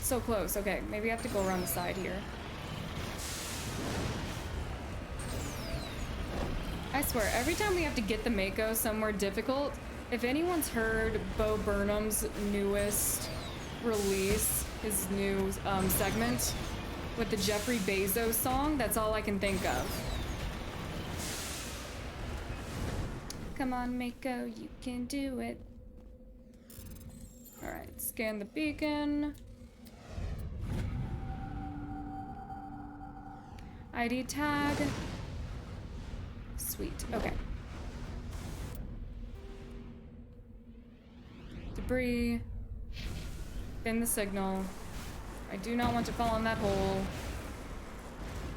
Speaker 1: So close. Okay, maybe I have to go around the side here. I swear, every time we have to get the Mako somewhere difficult, if anyone's heard Bo Burnham's newest release, his new segment with the Jeffrey Bezos song, that's all I can think of. Come on, Mako, you can do it. Alright, scan the beacon. ID tag. Sweet, okay. Debris. Bin the signal. I do not want to fall in that hole.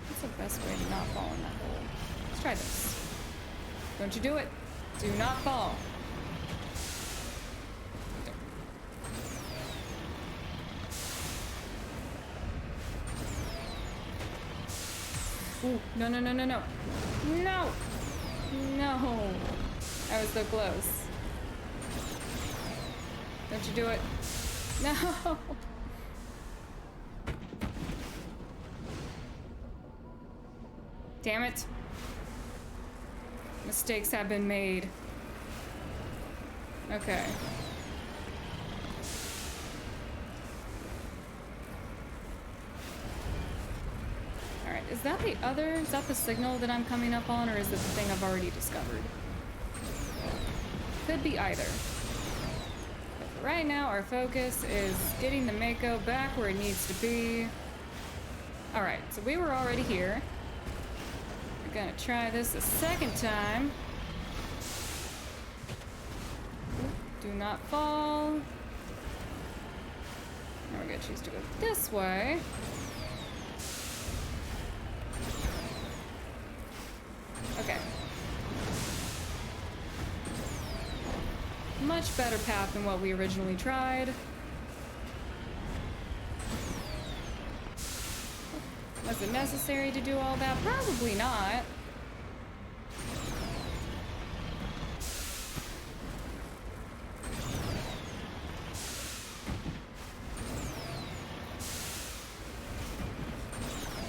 Speaker 1: What's the best way to not fall in that hole? Let's try this. Don't you do it. Do not fall. Ooh, no, no, no, no, no. No! No! I was so close. Don't you do it. No! Damn it. Mistakes have been made. Okay. Alright, is that the signal that I'm coming up on, or is it the thing I've already discovered? Could be either. But for right now, our focus is getting the Mako back where it needs to be. Alright, so we were already here. We're gonna try this a second time. Do not fall. Now we're gonna choose to go this way. Okay. Much better path than what we originally tried. Was it necessary to do all that? Probably not.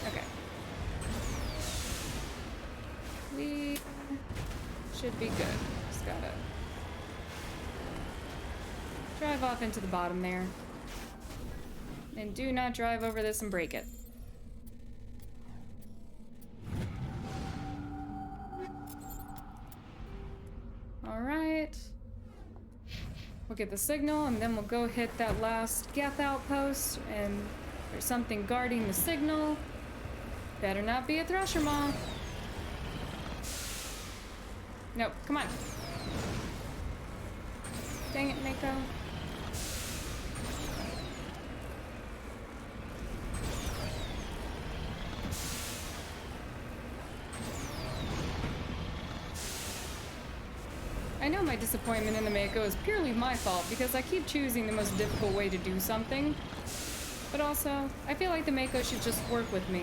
Speaker 1: Okay. We should be good. Just gotta drive off into the bottom there. And do not drive over this and break it. Alright. We'll get the signal and then we'll go hit that last Geth outpost, and there's something guarding the signal. Better not be a Thresher Maw. Nope, come on. Dang it, Mako. I know my disappointment in the Mako is purely my fault because I keep choosing the most difficult way to do something. But also, I feel like the Mako should just work with me.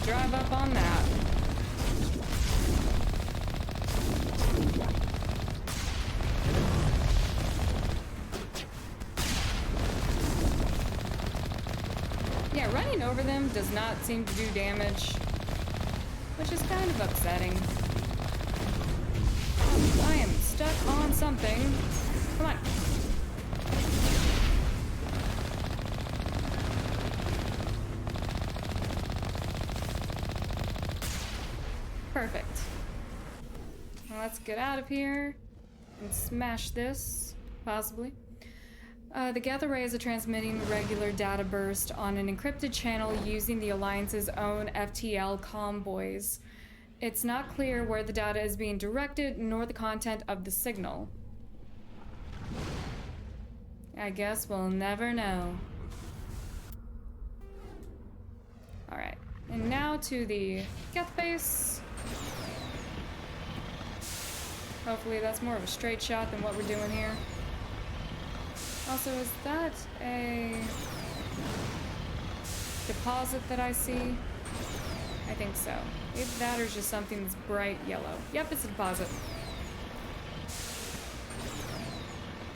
Speaker 1: Drive up on that. Yeah, running over them does not seem to do damage, which is kind of upsetting. I am stuck on something. Come on. Perfect. Well, let's get out of here and smash this, possibly. The Geth arrays are transmitting regular data burst on an encrypted channel using the Alliance's own FTL convoys. It's not clear where the data is being directed, nor the content of the signal. I guess we'll never know. Alright, and now to the Geth base. Hopefully that's more of a straight shot than what we're doing here. Also, is that a deposit that I see? I think so. Either that or just something that's bright yellow. Yep, it's a deposit.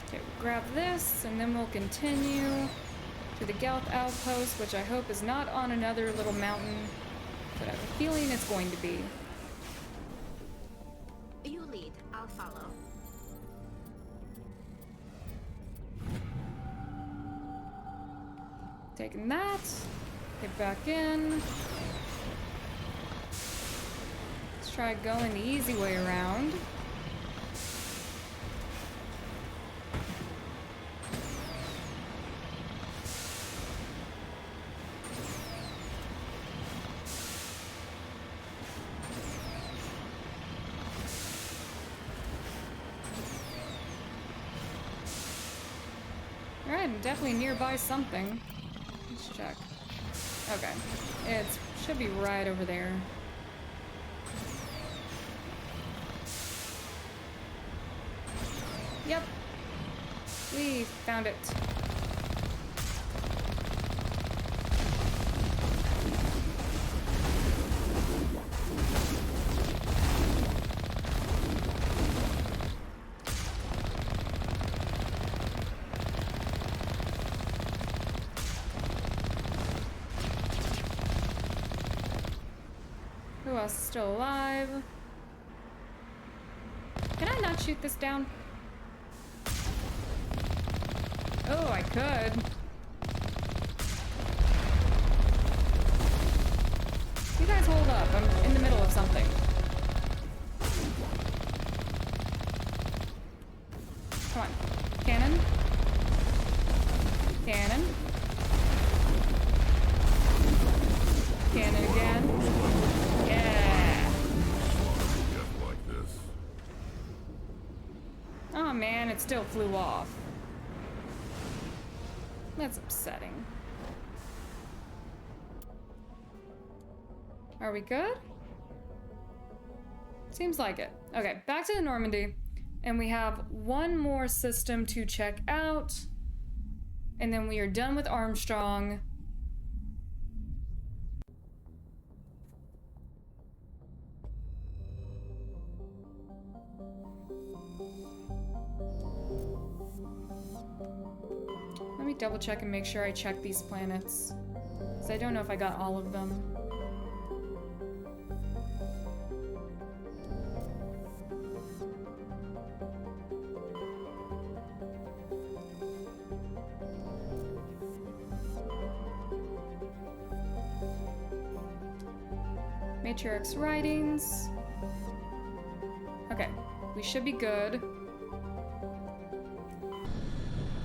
Speaker 1: Okay, we'll grab this and then we'll continue to the Geth outpost, which I hope is not on another little mountain, but I have a feeling it's going to be.
Speaker 2: You lead, I'll follow.
Speaker 1: Taking that. Get back in. Let's try going the easy way around. Alright, I'm definitely nearby something. Let's check. Okay. It should be right over there. Yep. We found it. Who else is still alive? Can I not shoot this down? Oh, I could. You guys hold up. I'm in the middle of something. Come on. Cannon. Cannon. Cannon again. Yeah.
Speaker 12: Like this.
Speaker 1: Oh man, it still flew off. That's upsetting. Are we good? Seems like it. Okay, back to the Normandy. And we have one more system to check out. And then we are done with Armstrong. Let me double check and make sure I check these planets. Because I don't know if I got all of them. Matriarch's writings. Okay, we should be good.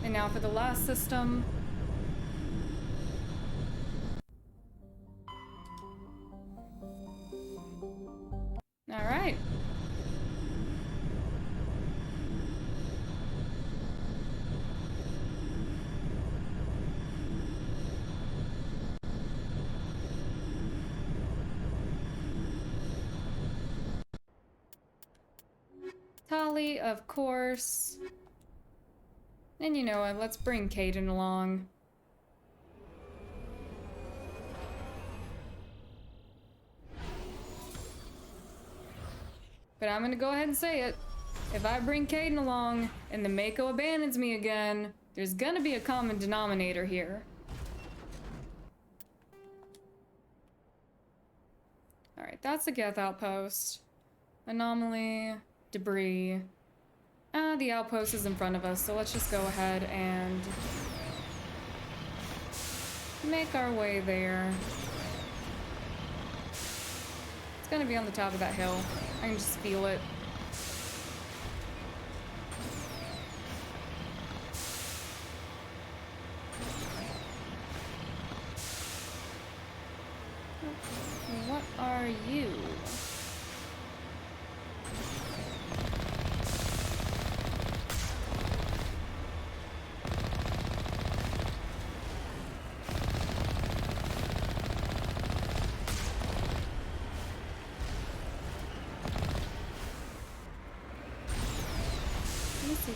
Speaker 1: And now for the last system. All right. Tali, of course. And you know what, let's bring Caden along. But I'm gonna go ahead and say it. If I bring Caden along and the Mako abandons me again, there's gonna be a common denominator here. Alright, that's the Geth outpost. Anomaly, debris. The outpost is in front of us, so let's just go ahead and make our way there. It's gonna be on the top of that hill. I can just feel it. What are you?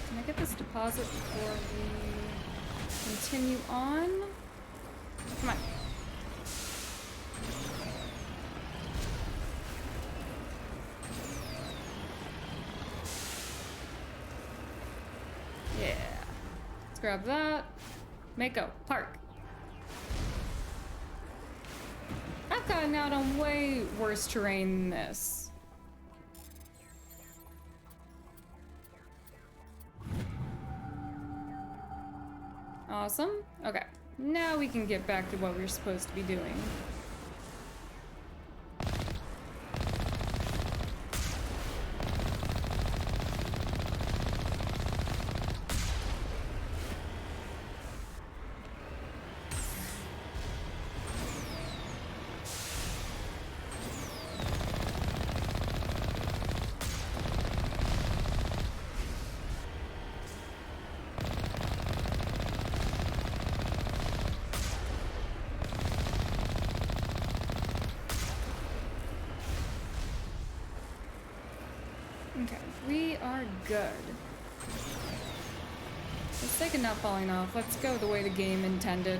Speaker 1: Can I get this deposit before we continue on? Come on. Yeah. Let's grab that. Mako, park. I've gotten out on way worse terrain than this. Awesome. Okay. Now we can get back to what we're supposed to be doing. Okay, we are good. Let's take a not falling off. Let's go the way the game intended.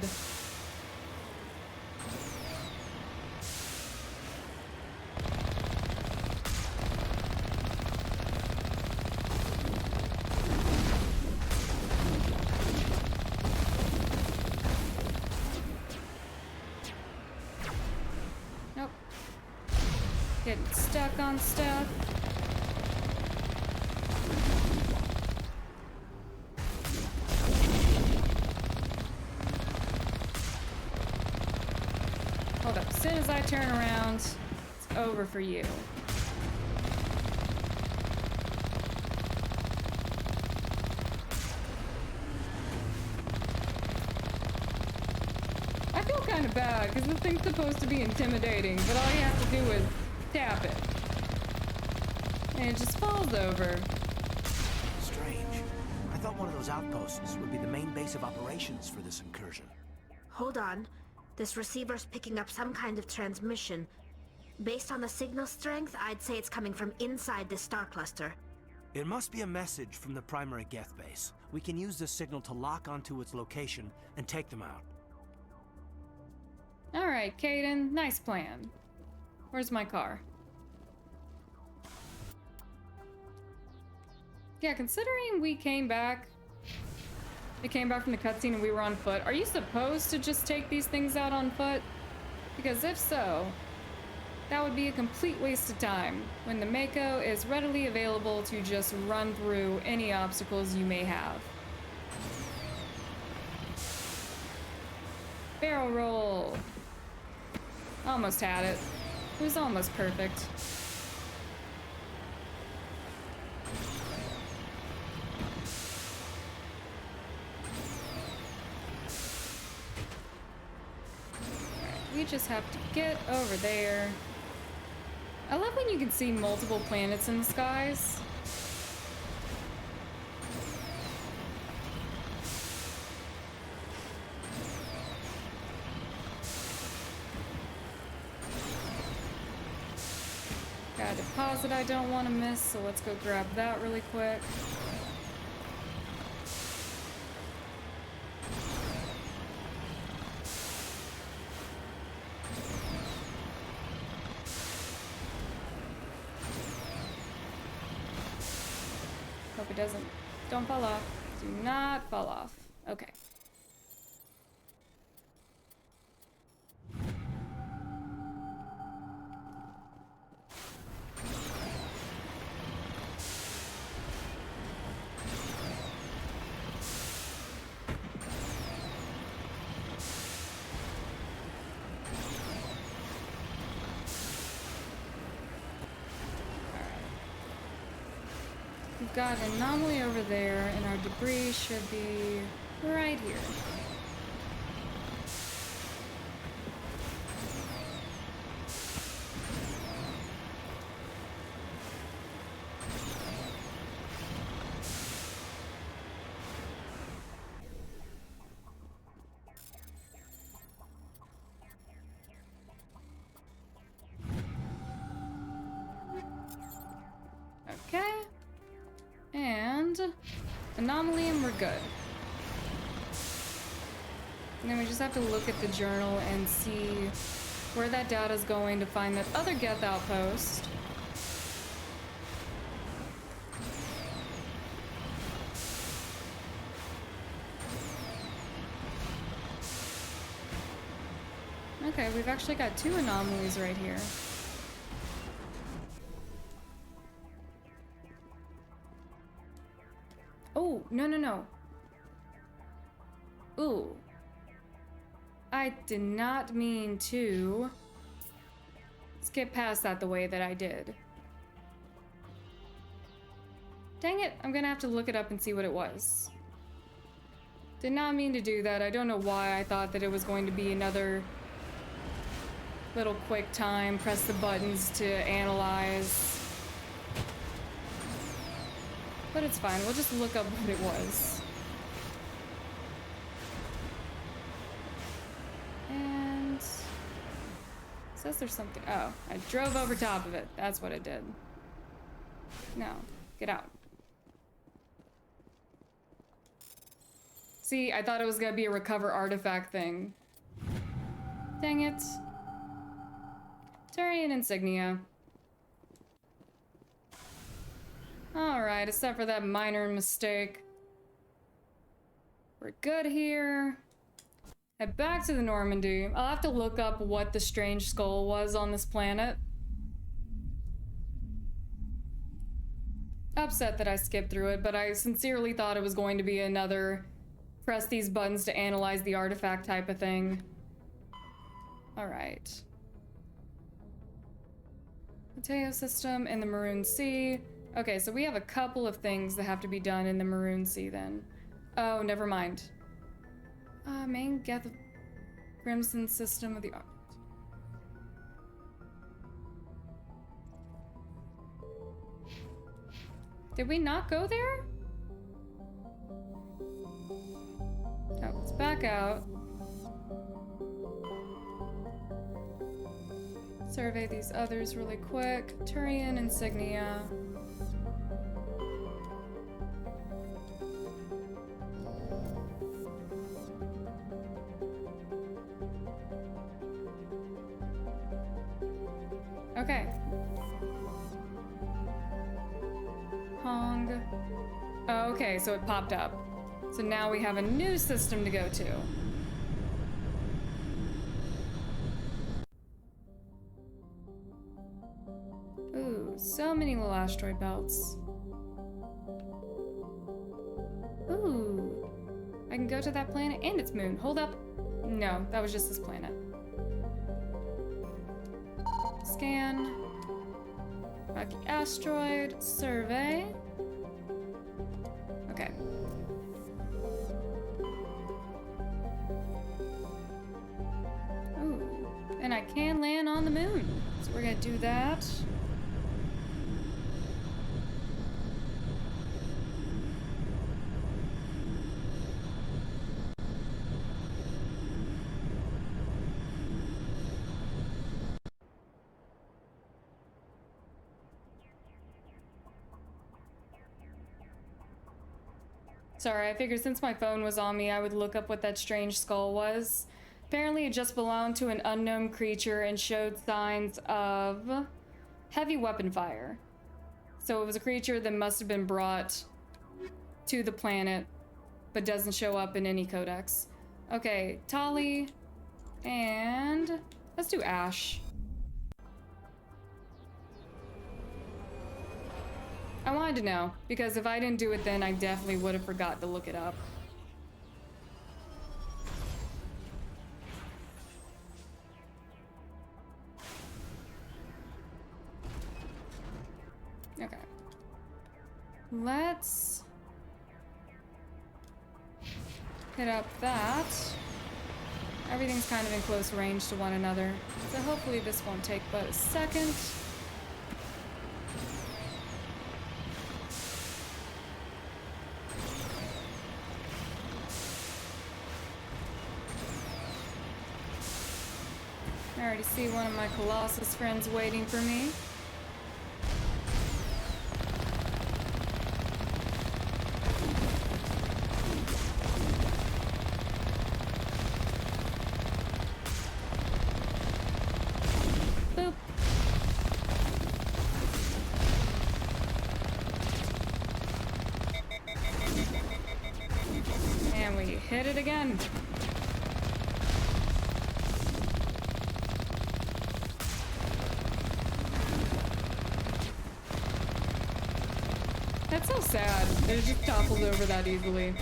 Speaker 1: Nope. Getting stuck on stuff. Hold up, as soon as I turn around, it's over for you. I feel kind of bad, because the thing's supposed to be intimidating, but all you have to do is tap it. And it just falls over.
Speaker 13: Strange. I thought one of those outposts would be the main base of operations for this incursion.
Speaker 2: Hold on. This receiver's picking up some kind of transmission. Based on the signal strength, I'd say it's coming from inside this star cluster.
Speaker 13: It must be a message from the primary Geth base. We can use this signal to lock onto its location and take them out.
Speaker 1: Alright, Caden, nice plan. Where's my car? Yeah, considering we came back... It came back from the cutscene and we were on foot. Are you supposed to just take these things out on foot? Because if so, that would be a complete waste of time when the Mako is readily available to just run through any obstacles you may have. Barrel roll! Almost had it. It was almost perfect. We just have to get over there. I love when you can see multiple planets in the skies. Got a deposit I don't want to miss, so let's go grab that really quick. Hope it doesn't. Don't fall off. Do not fall off. Okay. We've got an anomaly over there, and our debris should be right here. Okay. And anomaly, and we're good. And then we just have to look at the journal and see where that data is going to find that other Geth outpost. Okay, we've actually got 2 anomalies right here. Oh, no, no, no. Ooh. I did not mean to skip past that the way that I did. Dang it, I'm gonna have to look it up and see what it was. Did not mean to do that. I don't know why I thought that it was going to be another little quick time, press the buttons to analyze. But it's fine, we'll just look up what it was. And it says there's something. Oh, I drove over top of it. That's what it did. No, get out. See, I thought it was gonna be a recover artifact thing. Dang it. Turian insignia. Alright, except for that minor mistake. We're good here. Head back to the Normandy. I'll have to look up what the strange skull was on this planet. Upset that I skipped through it, but I sincerely thought it was going to be another press these buttons to analyze the artifact type of thing. Alright. Mateo system in the Maroon Sea. Okay, so we have a couple of things that have to be done in the Maroon Sea then. Oh, never mind. Main Geth Crimson system of the art. Did we not go there? Oh, let's back out. Survey these others really quick. Turian insignia. Okay. Hong. Oh, okay, so it popped up. So now we have a new system to go to. Ooh, so many little asteroid belts. Ooh. I can go to that planet and its moon. Hold up. No, that was just this planet. Scan. Rocky asteroid. Survey. Okay. Ooh. And I can land on the moon. So we're gonna do that. Sorry, I figured since my phone was on me, I would look up what that strange skull was. Apparently it just belonged to an unknown creature and showed signs of heavy weapon fire. So it was a creature that must have been brought to the planet, but doesn't show up in any codex. Okay, Tali, and let's do Ash. I wanted to know, because if I didn't do it then, I definitely would have forgot to look it up. Okay. Let's hit up that. Everything's kind of in close range to one another, so hopefully this won't take but a second. I already see one of my Colossus friends waiting for me. Boop. And we hit it again. sad. They're just toppled over that easily.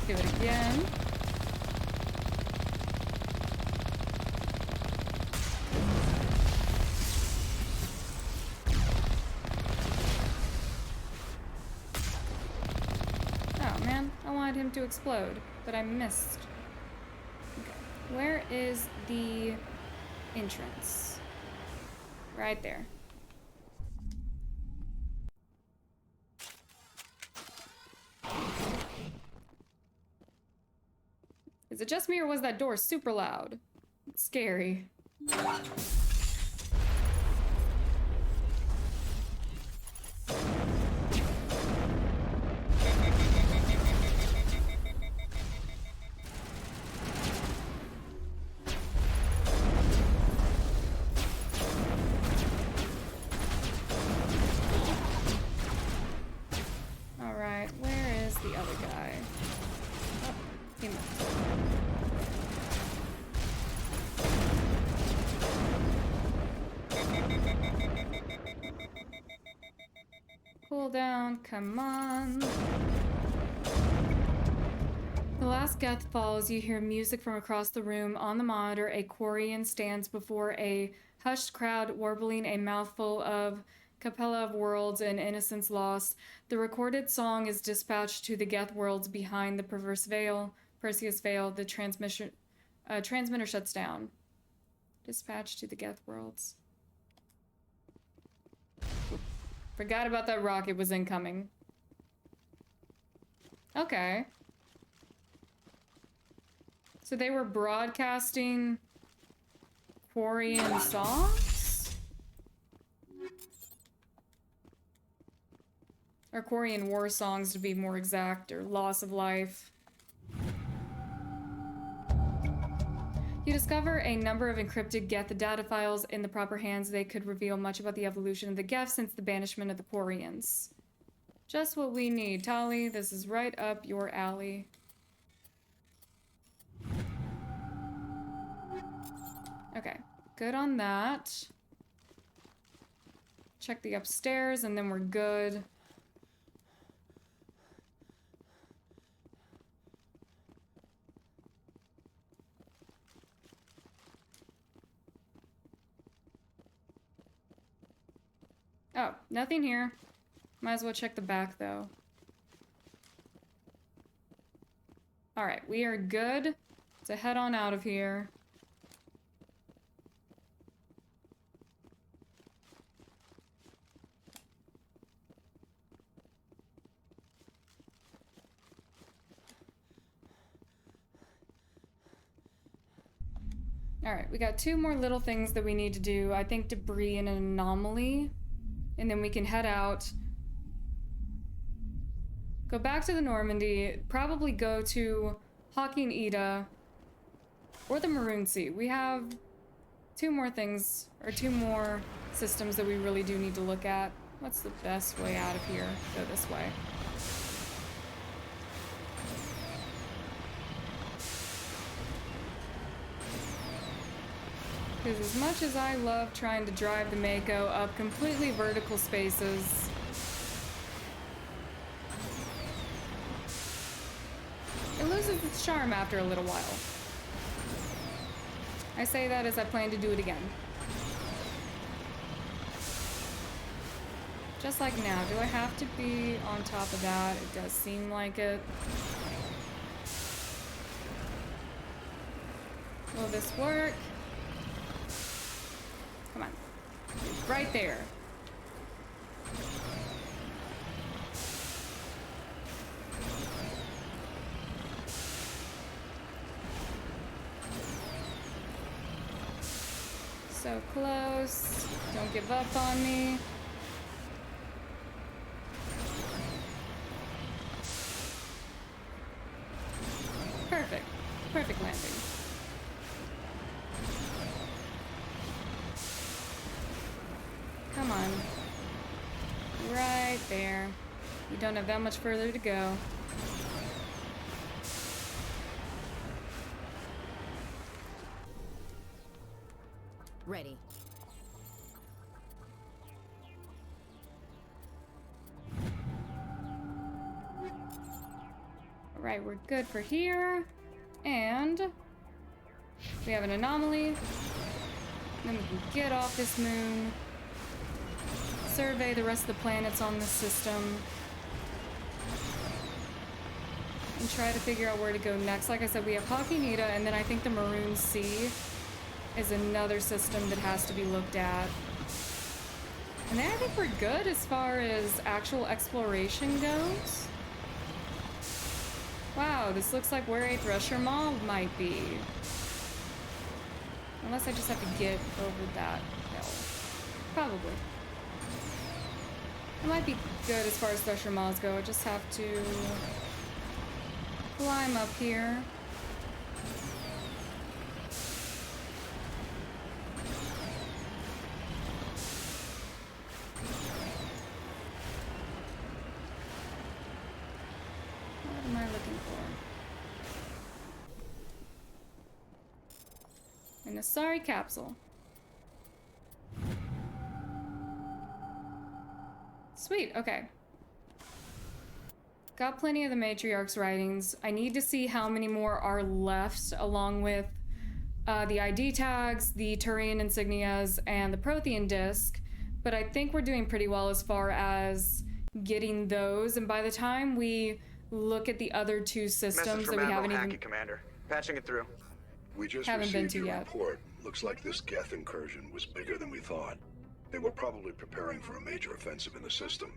Speaker 1: Do it again. Oh man, I wanted him to explode, but I missed. Okay. Where is the entrance? Right there. Is it just me or was that door super loud? It's scary. Alright, where is the other guy? Oh, he moved. Cool down, come on. The last Geth falls, you hear music from across the room. On the monitor, a Quarian stands before a hushed crowd, warbling a mouthful of Capella of Worlds and Innocence Lost. The recorded song is dispatched to the Geth worlds behind the Perseus Veil. The transmitter shuts down. Dispatched to the Geth worlds. Forgot about that rocket was incoming. Okay. So they were broadcasting Quarian songs? Or Quarian war songs to be more exact, or loss of life. You discover a number of encrypted Geth data files in the proper hands. They could reveal much about the evolution of the Geth since the banishment of the Quarians. Just what we need. Tali, this is right up your alley. Okay, good on that. Check the upstairs and then we're good. Oh, nothing here. Might as well check the back, though. Alright, we are good to head on out of here. Alright, we got two more little things that we need to do. I think debris and an anomaly. And then we can head out. Go back to the Normandy. Probably go to Hawking Ida. Or the Maroon Sea. We have two more things, or two more systems that we really do need to look at. What's the best way out of here? Go this way. Because as much as I love trying to drive the Mako up completely vertical spaces, it loses its charm after a little while. I say that as I plan to do it again. Just like now. Do I have to be on top of that? It does seem like it. Will this work? Come on. Right there. So close. Don't give up on me. Perfect. Perfect landing. Come on. Right there. You don't have that much further to go.
Speaker 7: Ready.
Speaker 1: Alright, we're good for here. And we have an anomaly. Then we can get off this moon. Survey the rest of the planets on this system. And try to figure out where to go next. Like I said, we have Hakinita, and then I think the Maroon Sea is another system that has to be looked at. And then I think we're good as far as actual exploration goes. Wow, this looks like where a Thresher Maw might be. Unless I just have to get over that hill. Probably. It might be good as far as Thresher Maws go. I just have to climb up here. What am I looking for? An Asari capsule. Sweet, okay. Got plenty of the Matriarch's writings. I need to see how many more are left, along with the ID tags, the Turian insignias, and the Prothean disc. But I think we're doing pretty well as far as getting those. And by the time we look at the other two systems that we haven't even...
Speaker 11: Commander. Patching it through.
Speaker 3: We just
Speaker 1: haven't been
Speaker 3: received
Speaker 1: to
Speaker 3: your
Speaker 1: yet.
Speaker 3: report. Looks like this Geth incursion was bigger than we thought. They were probably preparing for a major offensive in the system.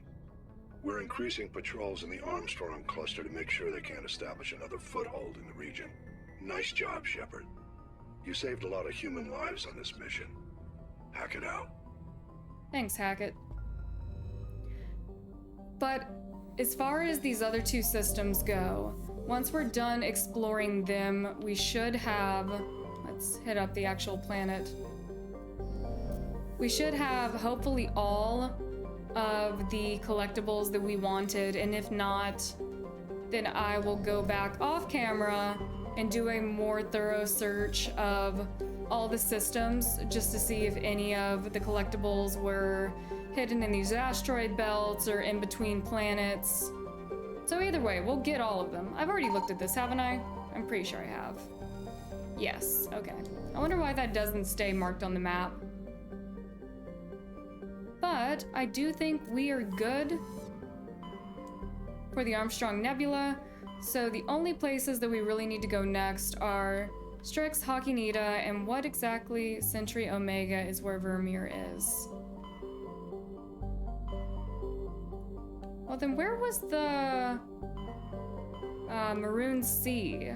Speaker 3: We're increasing patrols in the Armstrong cluster to make sure they can't establish another foothold in the region. Nice job, Shepard. You saved a lot of human lives on this mission. Hack it out.
Speaker 1: Thanks, Hackett. But as far as these other two systems go, once we're done exploring them, we should have... Let's hit up the actual planet. We should have, hopefully, all of the collectibles that we wanted, and if not, then I will go back off camera and do a more thorough search of all the systems just to see if any of the collectibles were hidden in these asteroid belts or in between planets. So either way, we'll get all of them. I've already looked at this, haven't I? I'm pretty sure I have. Yes, okay. I wonder why that doesn't stay marked on the map. But I do think we are good for the Armstrong Nebula. So the only places that we really need to go next are Strix, Hakinita, and what exactly Sentry Omega is where Vermeer is. Well then where was the Maroon Sea?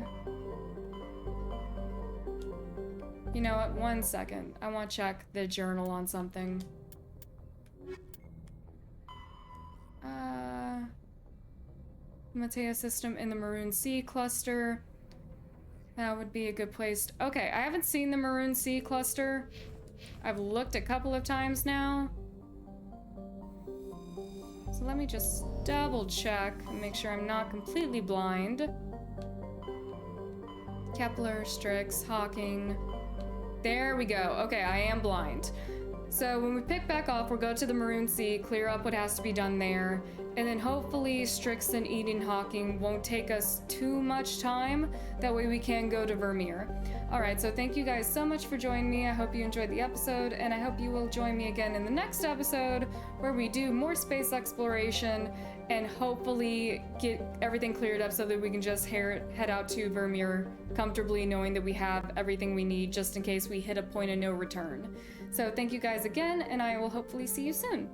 Speaker 1: You know what, 1 second. I want to check the journal on something. Matea system in the Maroon Sea cluster. That would be a good place. Okay, I haven't seen the Maroon Sea cluster. I've looked a couple of times now. So let me just double check and make sure I'm not completely blind. Kepler, Strix, Hawking. There we go. Okay, I am blind. So when we pick back up, we'll go to the Maroon Sea, clear up what has to be done there, and then hopefully Strix and Eden Hawking won't take us too much time. That way we can go to Vermeer. Alright, so thank you guys so much for joining me. I hope you enjoyed the episode, and I hope you will join me again in the next episode where we do more space exploration and hopefully get everything cleared up so that we can just head out to Vermeer comfortably, knowing that we have everything we need just in case we hit a point of no return. So thank you guys again, and I will hopefully see you soon.